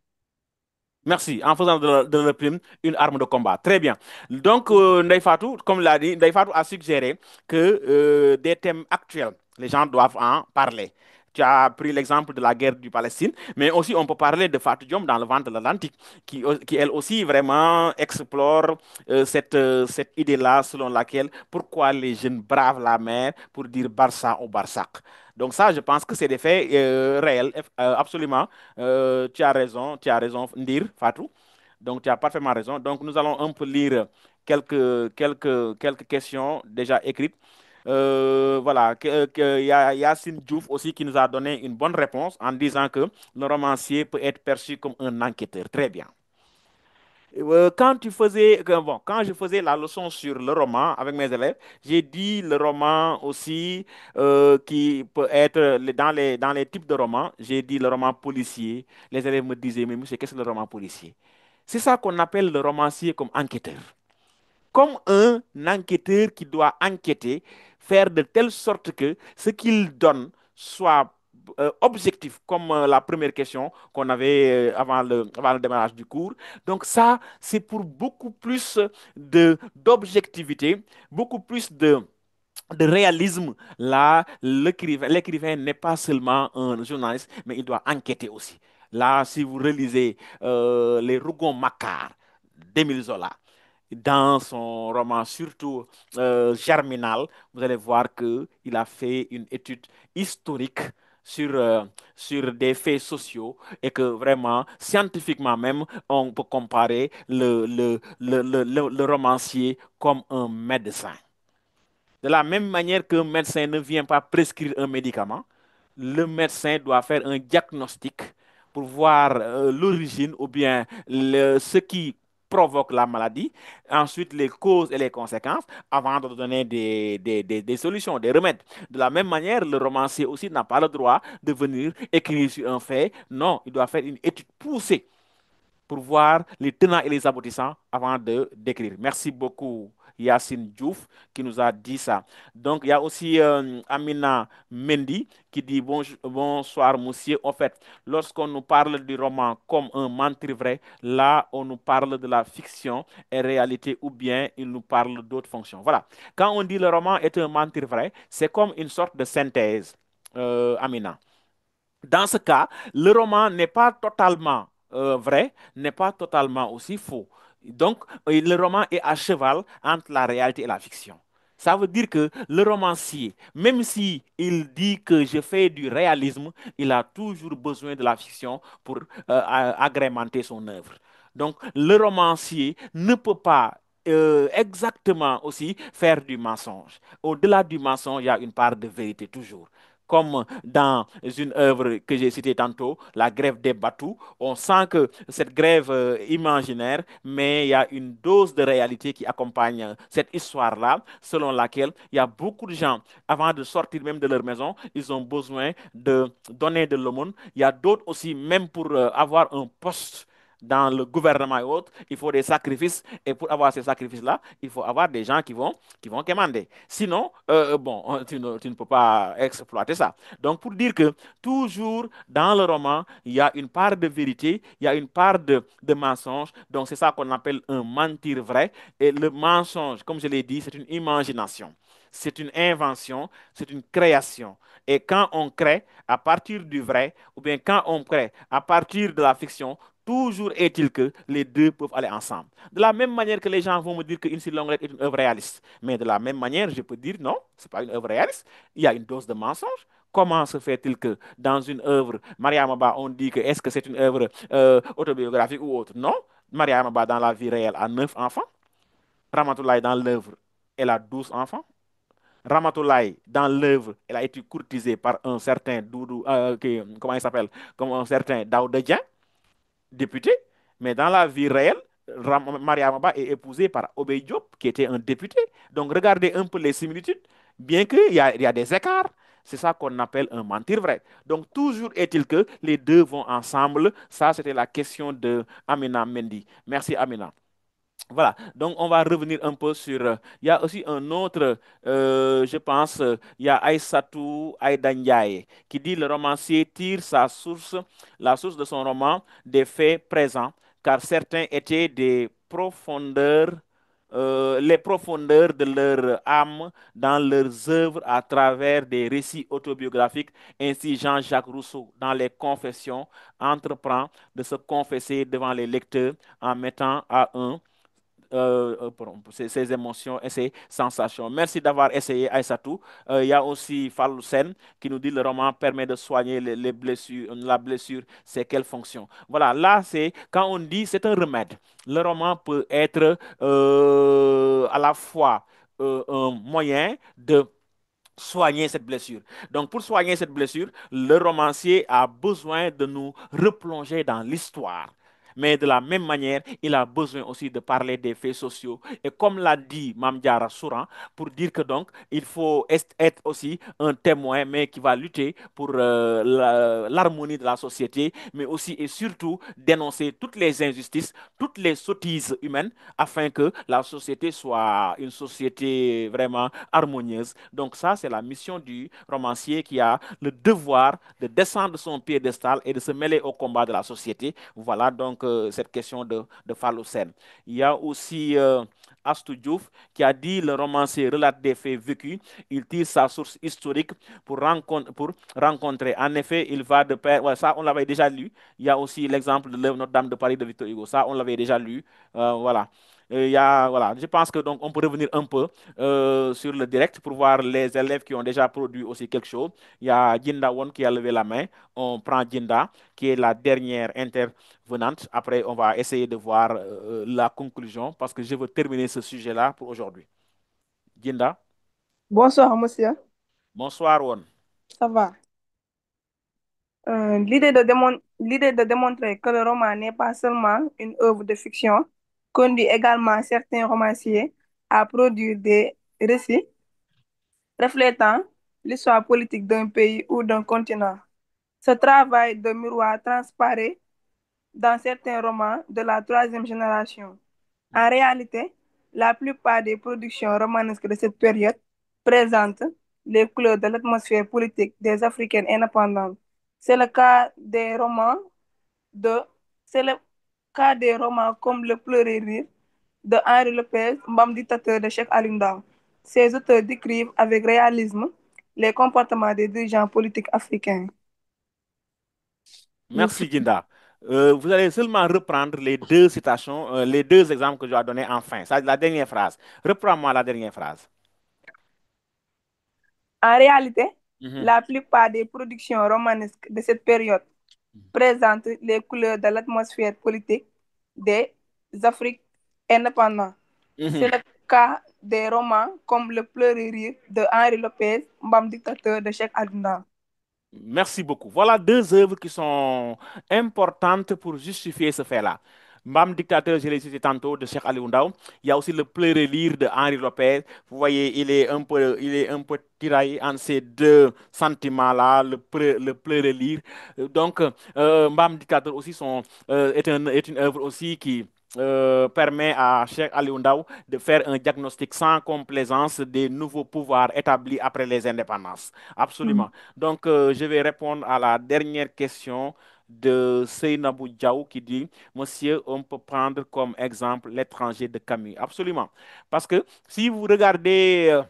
Merci. En faisant de la prime une arme de combat. Très bien. Donc, Ndeye Fatou, comme l'a dit, Ndeye Fatou a suggéré que des thèmes actuels, les gens doivent en parler. Tu as pris l'exemple de la guerre du Palestine, mais aussi on peut parler de Fatou Diom dans le ventre de l'Atlantique, qui elle aussi vraiment explore cette idée-là selon laquelle pourquoi les jeunes bravent la mer pour dire Barça au Barsac. Donc ça, je pense que c'est des faits réels, absolument. Tu as raison, Ndir, Fatou. Donc, tu as parfaitement raison. Donc, nous allons un peu lire quelques questions déjà écrites. Voilà, il y a Yacine Diouf aussi qui nous a donné une bonne réponse en disant que le romancier peut être perçu comme un enquêteur. Très bien. Quand je faisais la leçon sur le roman avec mes élèves, j'ai dit le roman aussi qui peut être dans les types de romans, j'ai dit le roman policier. Les élèves me disaient, mais monsieur, qu'est-ce que le roman policier? C'est ça qu'on appelle le romancier comme enquêteur, comme un enquêteur qui doit enquêter, faire de telle sorte que ce qu'il donne soit objectif, comme la première question qu'on avait avant le démarrage du cours. Donc ça, c'est pour beaucoup plus d'objectivité, beaucoup plus de réalisme. Là, l'écrivain n'est pas seulement un journaliste, mais il doit enquêter aussi. Là, si vous relisez Les Rougon-Macquart d'Émile Zola, dans son roman, surtout Germinal, vous allez voir qu'il a fait une étude historique sur, sur des faits sociaux et que vraiment, scientifiquement même, on peut comparer le romancier comme un médecin. De la même manière qu'un médecin ne vient pas prescrire un médicament, le médecin doit faire un diagnostic pour voir l'origine ou bien ce qui provoque la maladie, ensuite les causes et les conséquences, avant de donner des solutions, des remèdes. De la même manière, le romancier aussi n'a pas le droit de venir écrire sur un fait. Non, il doit faire une étude poussée pour voir les tenants et les aboutissants avant de d'écrire. Merci beaucoup, Yacine Diouf, qui nous a dit ça. Donc, il y a aussi Amina Mendy qui dit bonsoir, monsieur. En fait, lorsqu'on nous parle du roman comme un mentir vrai, là, on nous parle de la fiction et réalité ou bien il nous parle d'autres fonctions. Voilà. Quand on dit le roman est un mentir vrai, c'est comme une sorte de synthèse, Amina. Dans ce cas, le roman n'est pas totalement vrai, n'est pas totalement aussi faux. Donc, le roman est à cheval entre la réalité et la fiction. Ça veut dire que le romancier, même si il dit que je fais du réalisme, il a toujours besoin de la fiction pour agrémenter son œuvre. Donc, le romancier ne peut pas exactement aussi faire du mensonge. Au-delà du mensonge, il y a une part de vérité toujours. Comme dans une œuvre que j'ai citée tantôt, La grève des Batous, on sent que cette grève imaginaire, mais il y a une dose de réalité qui accompagne cette histoire-là, selon laquelle il y a beaucoup de gens, avant de sortir même de leur maison, ils ont besoin de donner de l'aumône. Il y a d'autres aussi, même pour avoir un poste dans le gouvernement et autres, il faut des sacrifices. Et pour avoir ces sacrifices-là, il faut avoir des gens qui vont commander. Sinon, bon, tu ne peux pas exploiter ça. Donc, pour dire que toujours dans le roman, il y a une part de vérité, il y a une part de mensonge. Donc, c'est ça qu'on appelle un mentir vrai. Et le mensonge, comme je l'ai dit, c'est une imagination. C'est une invention, c'est une création. Et quand on crée à partir du vrai, ou bien quand on crée à partir de la fiction, toujours est-il que les deux peuvent aller ensemble. De la même manière que les gens vont me dire qu'une si longue lettre est une œuvre réaliste. Mais de la même manière, je peux dire non, ce n'est pas une œuvre réaliste. Il y a une dose de mensonge. Comment se fait-il que dans une œuvre, Maria Maba, on dit que est-ce que c'est une œuvre autobiographique ou autre? Non. Maria Maba, dans la vie réelle, a 9 enfants. Ramatoulaye, dans l'œuvre, elle a 12 enfants. Ramatoulaye, dans l'œuvre, elle a été courtisée par un certain Doudou, comment il s'appelle? Comme un certain Daouda Dieng, député, mais dans la vie réelle, Maria Maba est épousée par Obey Diop, qui était un député. Donc, regardez un peu les similitudes, bien qu'il y a des écarts. C'est ça qu'on appelle un mentir vrai. Donc, toujours est-il que les deux vont ensemble. Ça, c'était la question de Amina Mendy. Merci, Amina. Voilà, donc on va revenir un peu sur. Il y a aussi un autre, je pense, il y a Aïssatou Aïda Ndiaye qui dit le romancier tire la source de son roman des faits présents, car certains étaient des profondeurs, les profondeurs de leur âme dans leurs œuvres à travers des récits autobiographiques. Ainsi, Jean-Jacques Rousseau, dans les Confessions, entreprend de se confesser devant les lecteurs en mettant à un ses émotions et ses sensations. Merci d'avoir essayé, Aïssatou. Il y a aussi Fallou Sen qui nous dit le roman permet de soigner les blessures. La blessure, c'est quelle fonction? Voilà, là, c'est quand on dit c'est un remède. Le roman peut être à la fois un moyen de soigner cette blessure. Donc, pour soigner cette blessure, le romancier a besoin de nous replonger dans l'histoire. Mais de la même manière, il a besoin aussi de parler des faits sociaux. Et comme l'a dit Mamdiara Souran, pour dire que donc, il faut être aussi un témoin, mais qui va lutter pour l'harmonie de la société, mais aussi et surtout dénoncer toutes les injustices, toutes les sottises humaines, afin que la société soit une société vraiment harmonieuse. Donc ça, c'est la mission du romancier qui a le devoir de descendre de son piédestal et de se mêler au combat de la société. Voilà donc cette question de Phalocène. Il y a aussi Astou Diouf qui a dit le romancier relate des faits vécus, il tire sa source historique pour rencontrer. En effet, il va de pair. Ouais, ça, on l'avait déjà lu. Il y a aussi l'exemple de l'œuvre Notre-Dame de Paris de Victor Hugo. Ça, on l'avait déjà lu. Voilà. Voilà, je pense que donc on peut revenir un peu sur le direct pour voir les élèves qui ont déjà produit aussi quelque chose. Il y a Jinda Won qui a levé la main. On prend Jinda, qui est la dernière intervenante. Après, on va essayer de voir la conclusion parce que je veux terminer ce sujet-là pour aujourd'hui. Jinda. Bonsoir, monsieur. Bonsoir, Won. Ça va. L'idée de démontrer que le roman n'est pas seulement une œuvre de fiction, conduit également certains romanciers à produire des récits reflétant l'histoire politique d'un pays ou d'un continent. Ce travail de miroir transparaît dans certains romans de la troisième génération. En réalité, la plupart des productions romanesques de cette période présentent les couleurs de l'atmosphère politique des Africaines indépendantes. C'est le cas des romans de, c'est le cas des romans comme Le Pleurer rire de Henri Lopez, Mbam dictateur de Cheikh Ali Ndaw. Ces auteurs décrivent avec réalisme les comportements des dirigeants politiques africains. Merci, Ginda. Vous allez seulement reprendre les deux citations, les deux exemples que je dois donner enfin. Ça, la dernière phrase. Reprends-moi la dernière phrase. En réalité, Mhm. la plupart des productions romanesques de cette période présentent les couleurs de l'atmosphère politique des Afriques indépendantes. C'est le cas des romans comme Le Pleurer rire de Henri Lopez, Mbam dictateur de Cheikh Ali Ndaw. Merci beaucoup. Voilà deux œuvres qui sont importantes pour justifier ce fait-là. Mbam dictateur, je l'ai cité tantôt, de Cheikh Ali Ndaw. Il y a aussi Le Pleurer lire de Henri Lopez. Vous voyez, il est un peu tiraillé entre ces deux sentiments-là, le pleurer lire. Donc, Mbam dictateur aussi est une œuvre aussi qui permet à Cheikh Ali Ndaw de faire un diagnostic sans complaisance des nouveaux pouvoirs établis après les indépendances. Absolument. Donc, je vais répondre à la dernière question de Seynabou Diaw qui dit, Monsieur, on peut prendre comme exemple L'étranger de Camus. Absolument. Parce que si vous regardez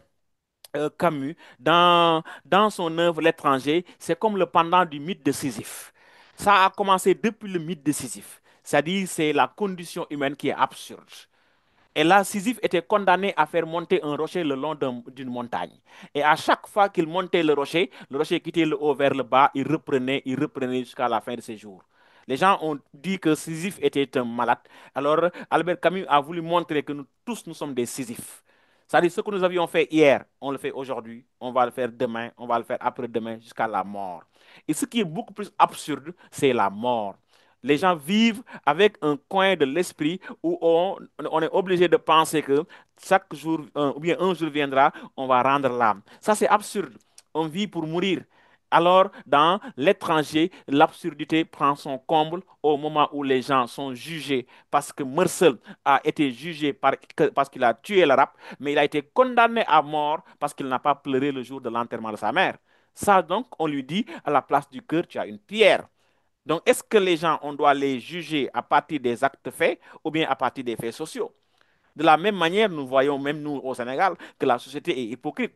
Camus, dans son œuvre L'étranger, c'est comme le pendant du mythe de Sisyphe. Ça a commencé depuis le mythe de Sisyphe. C'est-à-dire, c'est la condition humaine qui est absurde. Et là, Sisyphe était condamné à faire monter un rocher le long d'une montagne. Et à chaque fois qu'il montait le rocher quittait le haut vers le bas, il reprenait jusqu'à la fin de ses jours. Les gens ont dit que Sisyphe était un malade. Alors, Albert Camus a voulu montrer que nous tous, nous sommes des Sisyphes. C'est-à-dire, ce que nous avions fait hier, on le fait aujourd'hui, on va le faire demain, on va le faire après-demain, jusqu'à la mort. Et ce qui est beaucoup plus absurde, c'est la mort. Les gens vivent avec un coin de l'esprit où on est obligé de penser que chaque jour, ou bien un jour viendra, on va rendre l'âme. Ça, c'est absurde. On vit pour mourir. Alors, dans L'étranger, l'absurdité prend son comble au moment où les gens sont jugés parce que Meursault a été jugé parce qu'il a tué l'Arabe, mais il a été condamné à mort parce qu'il n'a pas pleuré le jour de l'enterrement de sa mère. Ça, donc, on lui dit, à la place du cœur, tu as une pierre. Donc, est-ce que les gens, on doit les juger à partir des actes faits ou bien à partir des faits sociaux? De la même manière, nous voyons, même nous au Sénégal, que la société est hypocrite.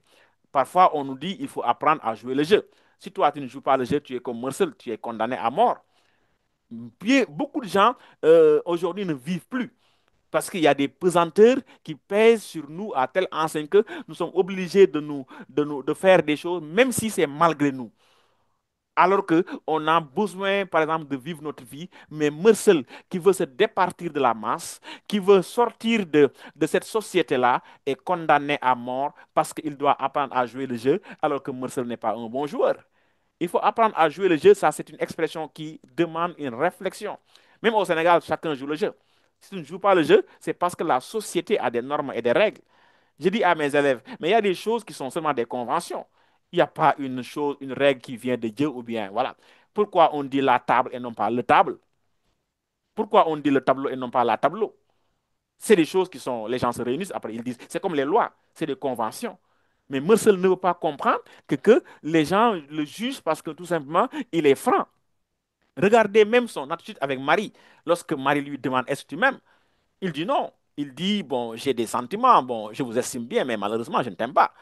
Parfois, on nous dit qu'il faut apprendre à jouer le jeu. Si toi, tu ne joues pas le jeu, tu es comme Meursault, tu es condamné à mort. Beaucoup de gens, aujourd'hui, ne vivent plus parce qu'il y a des pesanteurs qui pèsent sur nous à telle enseigne que nous sommes obligés de faire des choses, même si c'est malgré nous. Alors qu'on a besoin, par exemple, de vivre notre vie, mais Meursault, qui veut se départir de la masse, qui veut sortir de cette société-là, est condamné à mort parce qu'il doit apprendre à jouer le jeu, alors que Meursault n'est pas un bon joueur. Il faut apprendre à jouer le jeu, ça c'est une expression qui demande une réflexion. Même au Sénégal, chacun joue le jeu. Si tu ne joues pas le jeu, c'est parce que la société a des normes et des règles. Je dis à mes élèves, mais il y a des choses qui sont seulement des conventions. Il n'y a pas une chose, une règle qui vient de Dieu ou bien, voilà. Pourquoi on dit la table et non pas le table? Pourquoi on dit le tableau et non pas la tableau? C'est des choses qui sont, les gens se réunissent, après ils disent, c'est comme les lois, c'est des conventions. Mais Meursault ne veut pas comprendre que les gens le jugent parce que tout simplement, il est franc. Regardez même son attitude avec Marie. Lorsque Marie lui demande, est-ce que tu m'aimes? Il dit non. Il dit, bon, j'ai des sentiments, bon, je vous estime bien, mais malheureusement, je ne t'aime pas.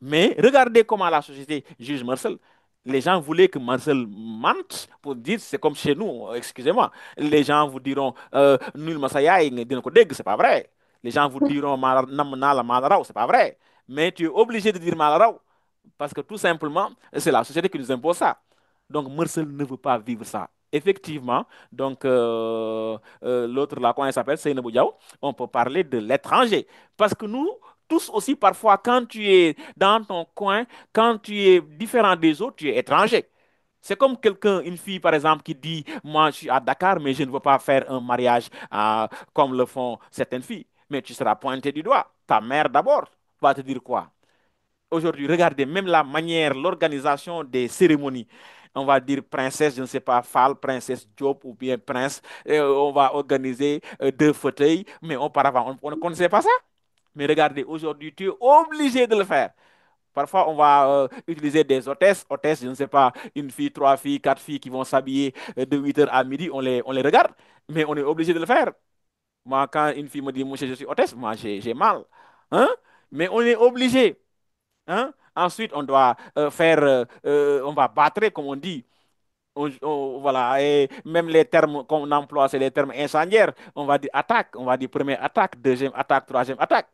Mais regardez comment la société juge Meursault. Les gens voulaient que Meursault mente pour dire c'est comme chez nous, excusez-moi. Les gens vous diront nul masaya c'est pas vrai. Les gens vous diront namna la malaraw, c'est pas vrai. Mais tu es obligé de dire malaraw parce que tout simplement, c'est la société qui nous impose ça. Donc Meursault ne veut pas vivre ça. Effectivement, donc l'autre là, comment il s'appelle, Seynabou Diaw, on peut parler de l'étranger. Parce que nous, tous aussi, parfois, quand tu es dans ton coin, quand tu es différent des autres, tu es étranger. C'est comme quelqu'un, une fille par exemple, qui dit, moi je suis à Dakar, mais je ne veux pas faire un mariage comme le font certaines filles. Mais tu seras pointé du doigt. Ta mère d'abord va te dire quoi? Aujourd'hui, regardez même la manière, l'organisation des cérémonies. On va dire princesse, je ne sais pas, Fall, princesse Diop ou bien prince. On va organiser deux fauteuils, mais auparavant, on ne connaissait pas ça. Mais regardez, aujourd'hui, tu es obligé de le faire. Parfois, on va utiliser des hôtesses. Hôtesses, je ne sais pas, une fille, trois filles, quatre filles qui vont s'habiller de 8 heures à midi, on les regarde. Mais on est obligé de le faire. Moi, quand une fille me dit, monsieur, je suis hôtesse, moi, j'ai mal. Hein? Mais on est obligé. Hein? Ensuite, on doit on va battre, comme on dit. Voilà, et même les termes qu'on emploie, c'est les termes incendiaires. On va dire attaque, on va dire première attaque, deuxième attaque, troisième attaque.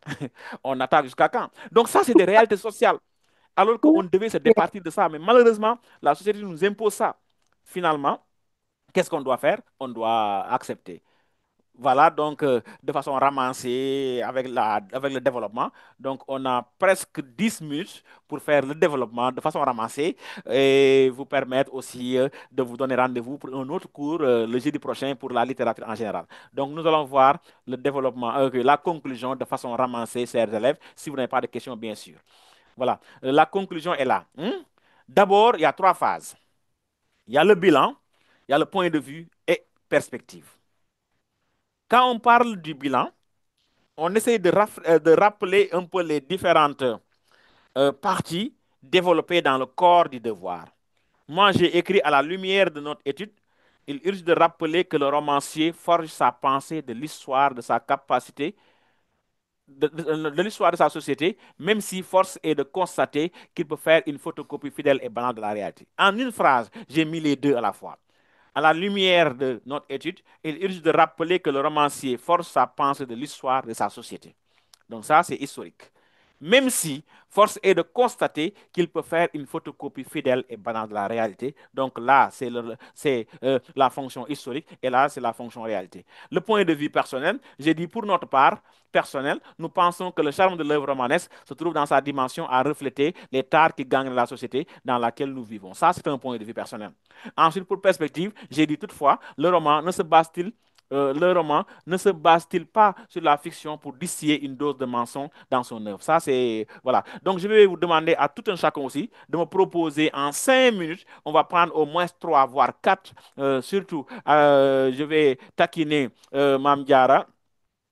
On attaque jusqu'à quand? Donc ça, c'est des réalités sociales. Alors qu'on devait se départir de ça. Mais malheureusement, la société nous impose ça. Finalement, qu'est-ce qu'on doit faire? On doit accepter. Voilà, donc de façon ramassée avec le développement. Donc, on a presque 10 minutes pour faire le développement de façon ramassée et vous permettre aussi de vous donner rendez-vous pour un autre cours le jeudi prochain pour la littérature en général. Donc, nous allons voir le développement, la conclusion de façon ramassée, chers élèves, si vous n'avez pas de questions, bien sûr. Voilà, la conclusion est là. D'abord, il y a 3 phases. Il y a le bilan, il y a le point de vue et perspective. Quand on parle du bilan, on essaie de rappeler un peu les différentes parties développées dans le corps du devoir. Moi, j'ai écrit à la lumière de notre étude, il urge de rappeler que le romancier forge sa pensée de l'histoire de sa capacité, de l'histoire de sa société, même si force est de constater qu'il peut faire une photocopie fidèle et banale de la réalité. En une phrase, j'ai mis les deux à la fois. À la lumière de notre étude, il urge de rappeler que le romancier force sa pensée de l'histoire de sa société. Donc ça, c'est historique. Même si force est de constater qu'il peut faire une photocopie fidèle et banale de la réalité. Donc là, c'est la fonction historique et là, c'est la fonction réalité. Le point de vue personnel, j'ai dit pour notre part, personnel, nous pensons que le charme de l'œuvre romanesque se trouve dans sa dimension à refléter les tares qui gagnent la société dans laquelle nous vivons. Ça, c'est un point de vue personnel. Ensuite, pour perspective, j'ai dit toutefois, le roman ne se base-t-il pas sur la fiction pour distiller une dose de mensonge dans son œuvre? Ça, c'est... Voilà. Donc, je vais vous demander à tout un chacun aussi de me proposer en 5 minutes, on va prendre au moins 3, voire 4. Surtout, je vais taquiner Mam Diara.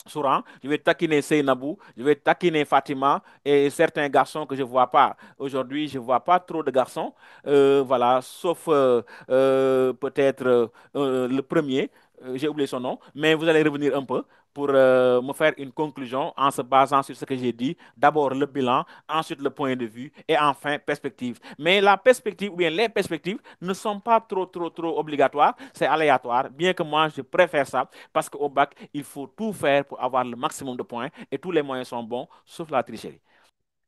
Souran, je vais taquiner Seynabou, je vais taquiner Fatima et certains garçons que je ne vois pas. Aujourd'hui, je ne vois pas trop de garçons, voilà, sauf peut-être le premier, j'ai oublié son nom, mais vous allez revenir un peu pour me faire une conclusion en se basant sur ce que j'ai dit. D'abord le bilan, ensuite le point de vue et enfin perspective. Mais la perspective ou bien les perspectives ne sont pas trop obligatoires, c'est aléatoire, bien que moi je préfère ça parce qu'au bac, il faut tout faire pour avoir le maximum de points et tous les moyens sont bons, sauf la tricherie.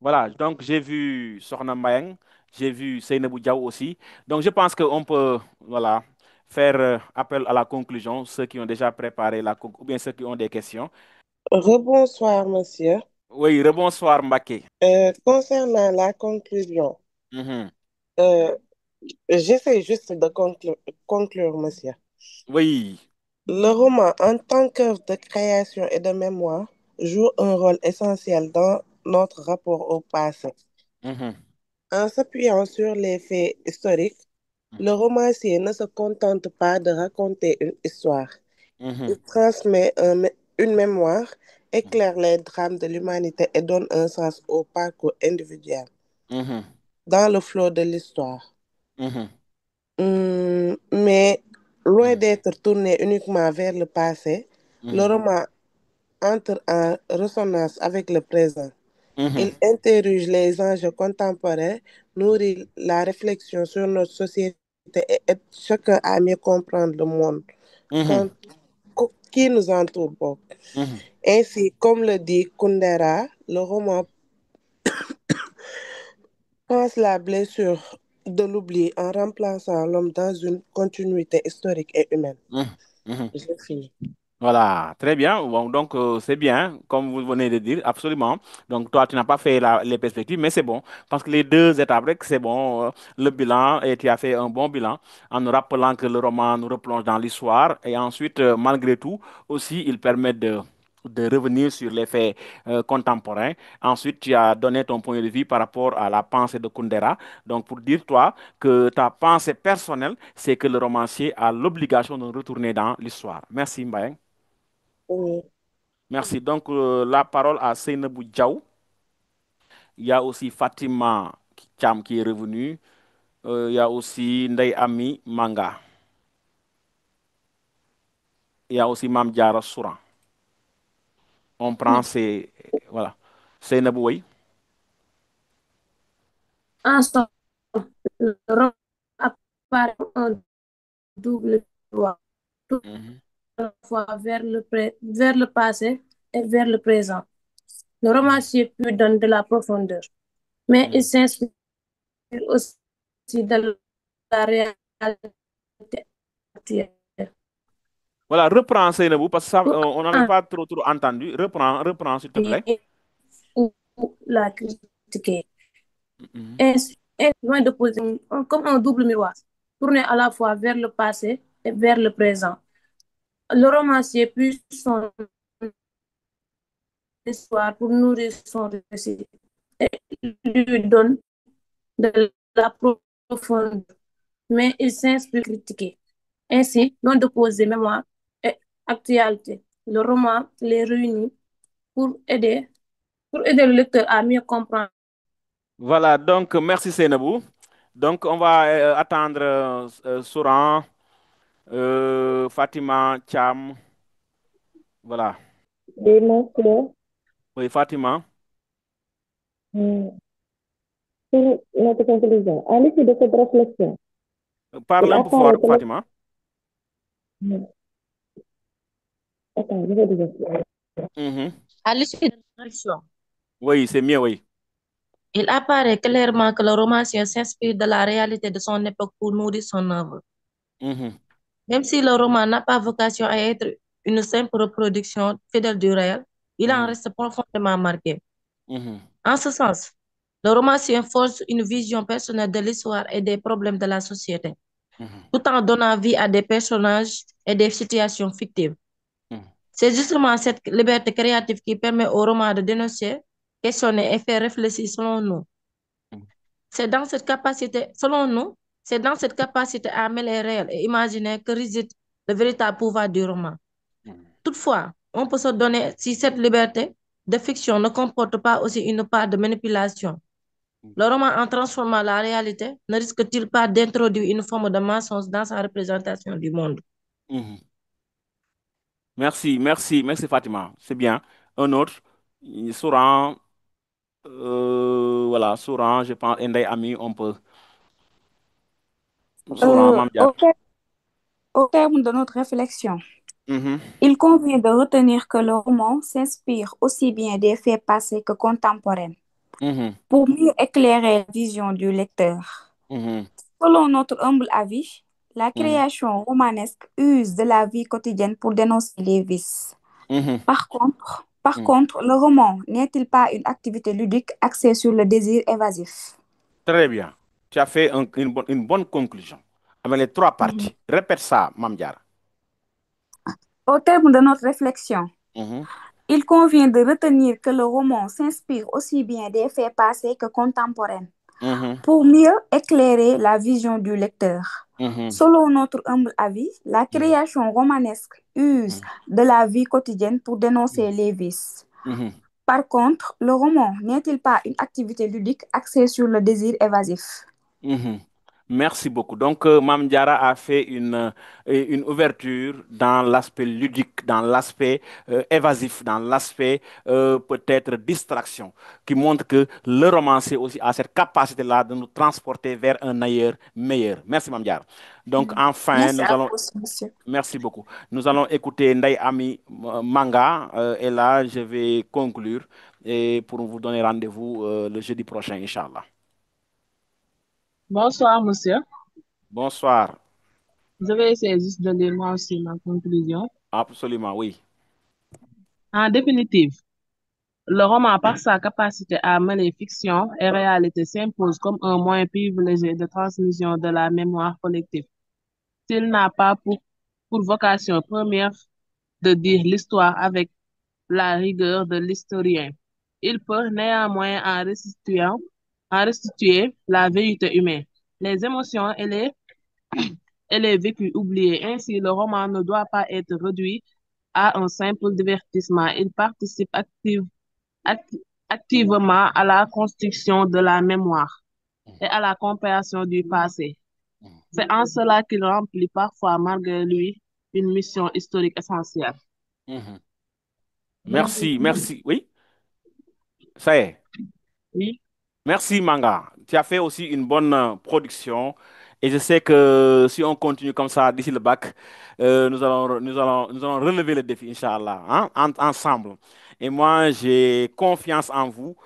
Voilà, donc j'ai vu Sorna Mbayang, j'ai vu Seynabou Diaw aussi. Donc je pense qu'on peut voilà, faire appel à la conclusion, ceux qui ont déjà préparé ou bien ceux qui ont des questions. Rebonsoir, monsieur. Oui, rebonsoir Mbaké. Concernant la conclusion, Mhm. j'essaie juste de conclure, monsieur. Oui. Le roman, en tant qu'œuvre de création et de mémoire, joue un rôle essentiel dans notre rapport au passé. Mhm. En s'appuyant sur les faits historiques, le romancier ne se contente pas de raconter une histoire. Mhm. Il transmet une mémoire, éclaire les drames de l'humanité et donne un sens au parcours individuel. Mhm. Dans le flot de l'histoire. Mhm. Mais loin d'être tourné uniquement vers le passé, le roman entre en résonance avec le présent. Il interroge les enjeux contemporains, nourrit la réflexion sur notre société et aide chacun à mieux comprendre le monde qui nous entoure. Ainsi, comme le dit Kundera, le roman pense la blessure de l'oubli en remplaçant l'homme dans une continuité historique et humaine. Mhm. J'ai fini. Voilà, très bien. Bon, donc, c'est bien, comme vous venez de dire, absolument. Donc, toi, tu n'as pas fait les perspectives, mais c'est bon. Parce que les deux étapes, c'est bon. Le bilan, et tu as fait un bon bilan en nous rappelant que le roman nous replonge dans l'histoire. Et ensuite, malgré tout, aussi, il permet de revenir sur les faits contemporains. Ensuite, tu as donné ton point de vue par rapport à la pensée de Kundera. Donc, pour dire, toi, que ta pensée personnelle, c'est que le romancier a l'obligation de retourner dans l'histoire. Merci, Mbaye. Oui. Merci. Donc, la parole à Seynabou Diaw. Il y a aussi Fatima Cham qui est revenue. Il y a aussi Ndeye Ami Manga. Il y a aussi Mam Diara Souran. On prend ces... Voilà. Seynabou, oui. Ensemble, le roman apparaît un double droit, tout Mhm. à la fois vers le passé et vers le présent. Le romancier peut donner de la profondeur, mais il s'inspire aussi de la réalité actuelle. Voilà, reprends Seynabou parce que ça, Pour on n'avait pas trop entendu. Reprends, s'il te plaît. ou la critiquer. Mhm. Est loin de poser comme un double miroir, tourné à la fois vers le passé et vers le présent. Le romancier puise son histoire pour nourrir son récit et lui donne de la profondeur, mais il s'inspire critiquer. Ainsi, loin d'opposer mémoire et actualité, le roman les réunit pour aider le lecteur à mieux comprendre. Voilà, donc merci Seynabou. Donc, on va attendre Souran, Fatima Cham. Voilà. Et monsieur, Oui, Fatima. pour notre conclusion, à l'issue de cette réflexion, Parle il un peu fort, apparaît que Fatima. Attends, je vais dire. Mhm. À l'issue de cette réflexion, Oui, c'est mieux, oui. il apparaît clairement que le romancier s'inspire de la réalité de son époque pour nourrir son œuvre. Mhm. Même si le roman n'a pas vocation à être une simple reproduction fidèle du réel, il en Mhm. reste profondément marqué. Mhm. En ce sens, le romancier force une vision personnelle de l'histoire et des problèmes de la société, Mhm. tout en donnant vie à des personnages et des situations fictives. Mhm. C'est justement cette liberté créative qui permet au roman de dénoncer, questionner et faire réfléchir selon nous. C'est dans cette capacité, selon nous, c'est dans cette capacité à mêler réel et imaginer que réside le véritable pouvoir du roman. Toutefois, on peut se donner si cette liberté de fiction ne comporte pas aussi une part de manipulation. Le roman, en transformant la réalité, ne risque-t-il pas d'introduire une forme de mensonge dans sa représentation du monde? Mhm. Merci Fatima. C'est bien. Un autre, Souran, voilà, Souran, je pense, Ndeye Ami, on peut. Souran, Euh, Mamdia. au, ter- au terme de notre réflexion, Mhm. il convient de retenir que le roman s'inspire aussi bien des faits passés que contemporains Mhm. pour mieux éclairer la vision du lecteur. Mhm. Selon notre humble avis, la Mhm. création romanesque use de la vie quotidienne pour dénoncer les vices. Mhm. Par contre, le roman n'est-il pas une activité ludique axée sur le désir évasif? Très bien. Tu as fait une bonne conclusion avec les trois Mhm. parties. Répète ça, Mamdiara. Au terme de notre réflexion, Mhm. il convient de retenir que le roman s'inspire aussi bien des faits passés que contemporains Mhm. pour mieux éclairer la vision du lecteur. Mhm. Selon notre humble avis, la création romanesque use de la vie quotidienne pour dénoncer les vices. Mhm. Par contre, le roman n'est-il pas une activité ludique axée sur le désir évasif? Mhm. Merci beaucoup. Donc, Mam Diarra a fait une ouverture dans l'aspect ludique, dans l'aspect évasif, dans l'aspect peut-être distraction, qui montre que le romancier aussi a cette capacité-là de nous transporter vers un ailleurs meilleur. Merci, Mam Diarra. Donc, enfin, Merci nous à allons... vous aussi, monsieur. Merci beaucoup. Nous allons écouter Ndeye Ami Manga. Et là, je vais conclure et pour vous donner rendez-vous le jeudi prochain, Inch'Allah. Bonsoir, monsieur. Bonsoir. Je vais essayer juste de lire moi aussi ma conclusion. Absolument, oui. En définitive, le roman, par sa capacité à mêler fiction et réalité, s'impose comme un moyen privilégié de transmission de la mémoire collective. S'il n'a pas pour vocation première de dire l'histoire avec la rigueur de l'historien, il peut néanmoins en restituer la vérité humaine, les émotions et les vécus oubliés. Ainsi, le roman ne doit pas être réduit à un simple divertissement. Il participe acti- activement à la construction de la mémoire et à la compréhension du passé. C'est en cela qu'il remplit parfois, malgré lui, une mission historique essentielle. Mhm. Merci, merci. Oui, ça y est. Oui. Merci, Manga. Tu as fait aussi une bonne production. Et je sais que si on continue comme ça d'ici le bac, nous allons relever le défi, Inch'Allah, hein, ensemble. Et moi, j'ai confiance en vous,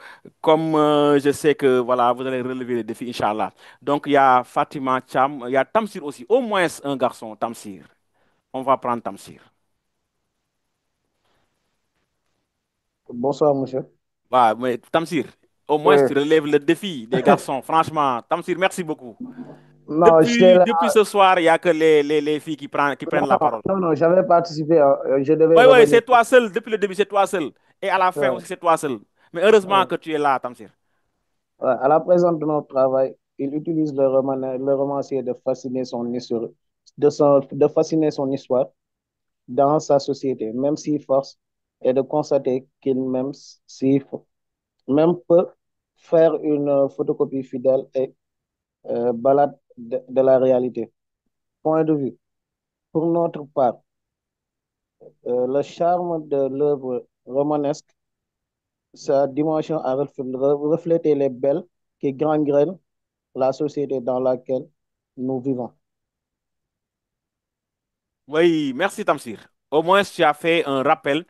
comme je sais que voilà, vous allez relever le défi, Inch'Allah. Donc, il y a Fatima Cham, il y a Tamsir aussi, au moins un garçon, Tamsir. On va prendre Tamsir. Bonsoir, monsieur. Voilà, mais Tamsir, au moins Oui. tu relèves le défi des garçons. Franchement, Tamsir, merci beaucoup. Non, j'étais là. Depuis ce soir, il n'y a que les filles qui prennent la parole. Non, j'avais participé. Je devais Oui, oui, revenir. c'est toi seul. Depuis le début, c'est toi seul. Et à la fin Ouais, aussi, c'est toi seul. Mais heureusement ouais. que tu es là, Tamsir. Ouais. À la présence de notre travail, il utilise le romancier de fasciner son histoire, de fasciner son histoire dans sa société, même s'il force, et de constater qu'il même peut faire une photocopie fidèle et balade de la réalité. Point de vue. Pour notre part, le charme de l'œuvre romanesque, sa dimension à refléter les belles qui gangrènent la société dans laquelle nous vivons. Oui, merci, Tamsir. Au moins, tu as fait un rappel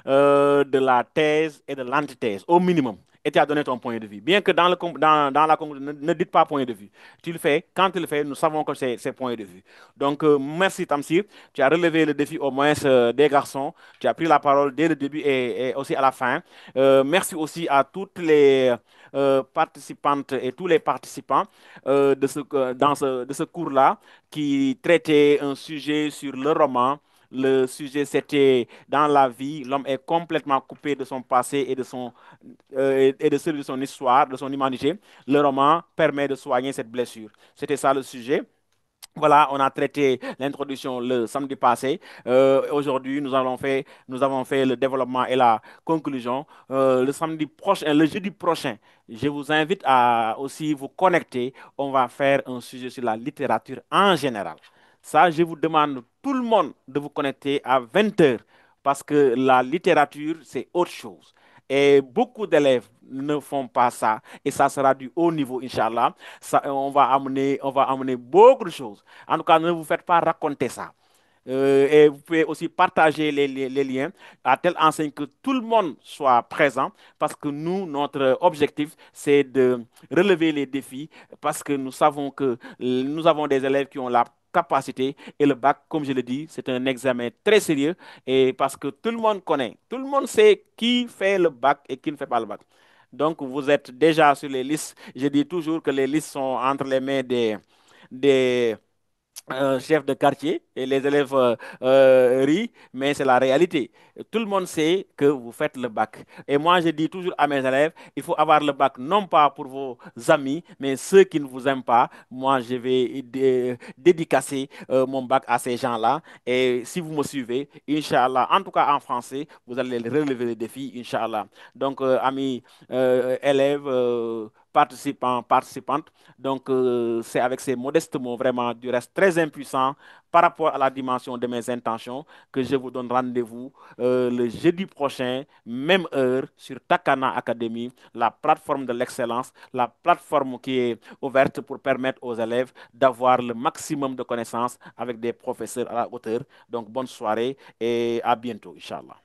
de la thèse et de l'antithèse, au minimum. Et tu as donné ton point de vue. Bien que dans la conclusion, ne dites pas point de vue. Tu le fais. Quand tu le fais, nous savons que c'est point de vue. Donc, merci Tamsir. Tu as relevé le défi au moins des garçons. Tu as pris la parole dès le début et aussi à la fin. Merci aussi à toutes les participantes et tous les participants de ce cours-là qui traitait un sujet sur le roman. Le sujet, c'était dans la vie, l'homme est complètement coupé de son passé et de celui de son histoire, de son humanité. Le roman permet de soigner cette blessure. C'était ça le sujet. Voilà, on a traité l'introduction le samedi passé. Aujourd'hui, nous avons fait le développement et la conclusion. Le samedi prochain, le jeudi prochain, je vous invite à aussi vous connecter. On va faire un sujet sur la littérature en général. Ça, je vous demande tout le monde de vous connecter à 20 heures parce que la littérature, c'est autre chose. Et beaucoup d'élèves ne font pas ça. Et ça sera du haut niveau, Inch'Allah. On va amener beaucoup de choses. En tout cas, ne vous faites pas raconter ça. Et vous pouvez aussi partager les liens à telle enseigne que tout le monde soit présent parce que nous, notre objectif, c'est de relever les défis parce que nous savons que nous avons des élèves qui ont la capacité et le bac, comme je le dis, c'est un examen très sérieux et parce que tout le monde connaît, tout le monde sait qui fait le bac et qui ne fait pas le bac. Donc, vous êtes déjà sur les listes. Je dis toujours que les listes sont entre les mains des chef de quartier et les élèves rient, mais c'est la réalité. Tout le monde sait que vous faites le bac. Et moi, je dis toujours à mes élèves, il faut avoir le bac non pas pour vos amis, mais ceux qui ne vous aiment pas. Moi, je vais dédicacer mon bac à ces gens-là. Et si vous me suivez, Inch'Allah, en tout cas en français, vous allez relever le défi, Inch'Allah. Donc, amis élèves, participants, participantes, donc, c'est avec ces modestes mots, vraiment, du reste très impuissant par rapport à la dimension de mes intentions, que je vous donne rendez-vous le jeudi prochain, même heure, sur Takana Academy, la plateforme de l'excellence, la plateforme qui est ouverte pour permettre aux élèves d'avoir le maximum de connaissances avec des professeurs à la hauteur. Donc, bonne soirée et à bientôt, Inch'Allah.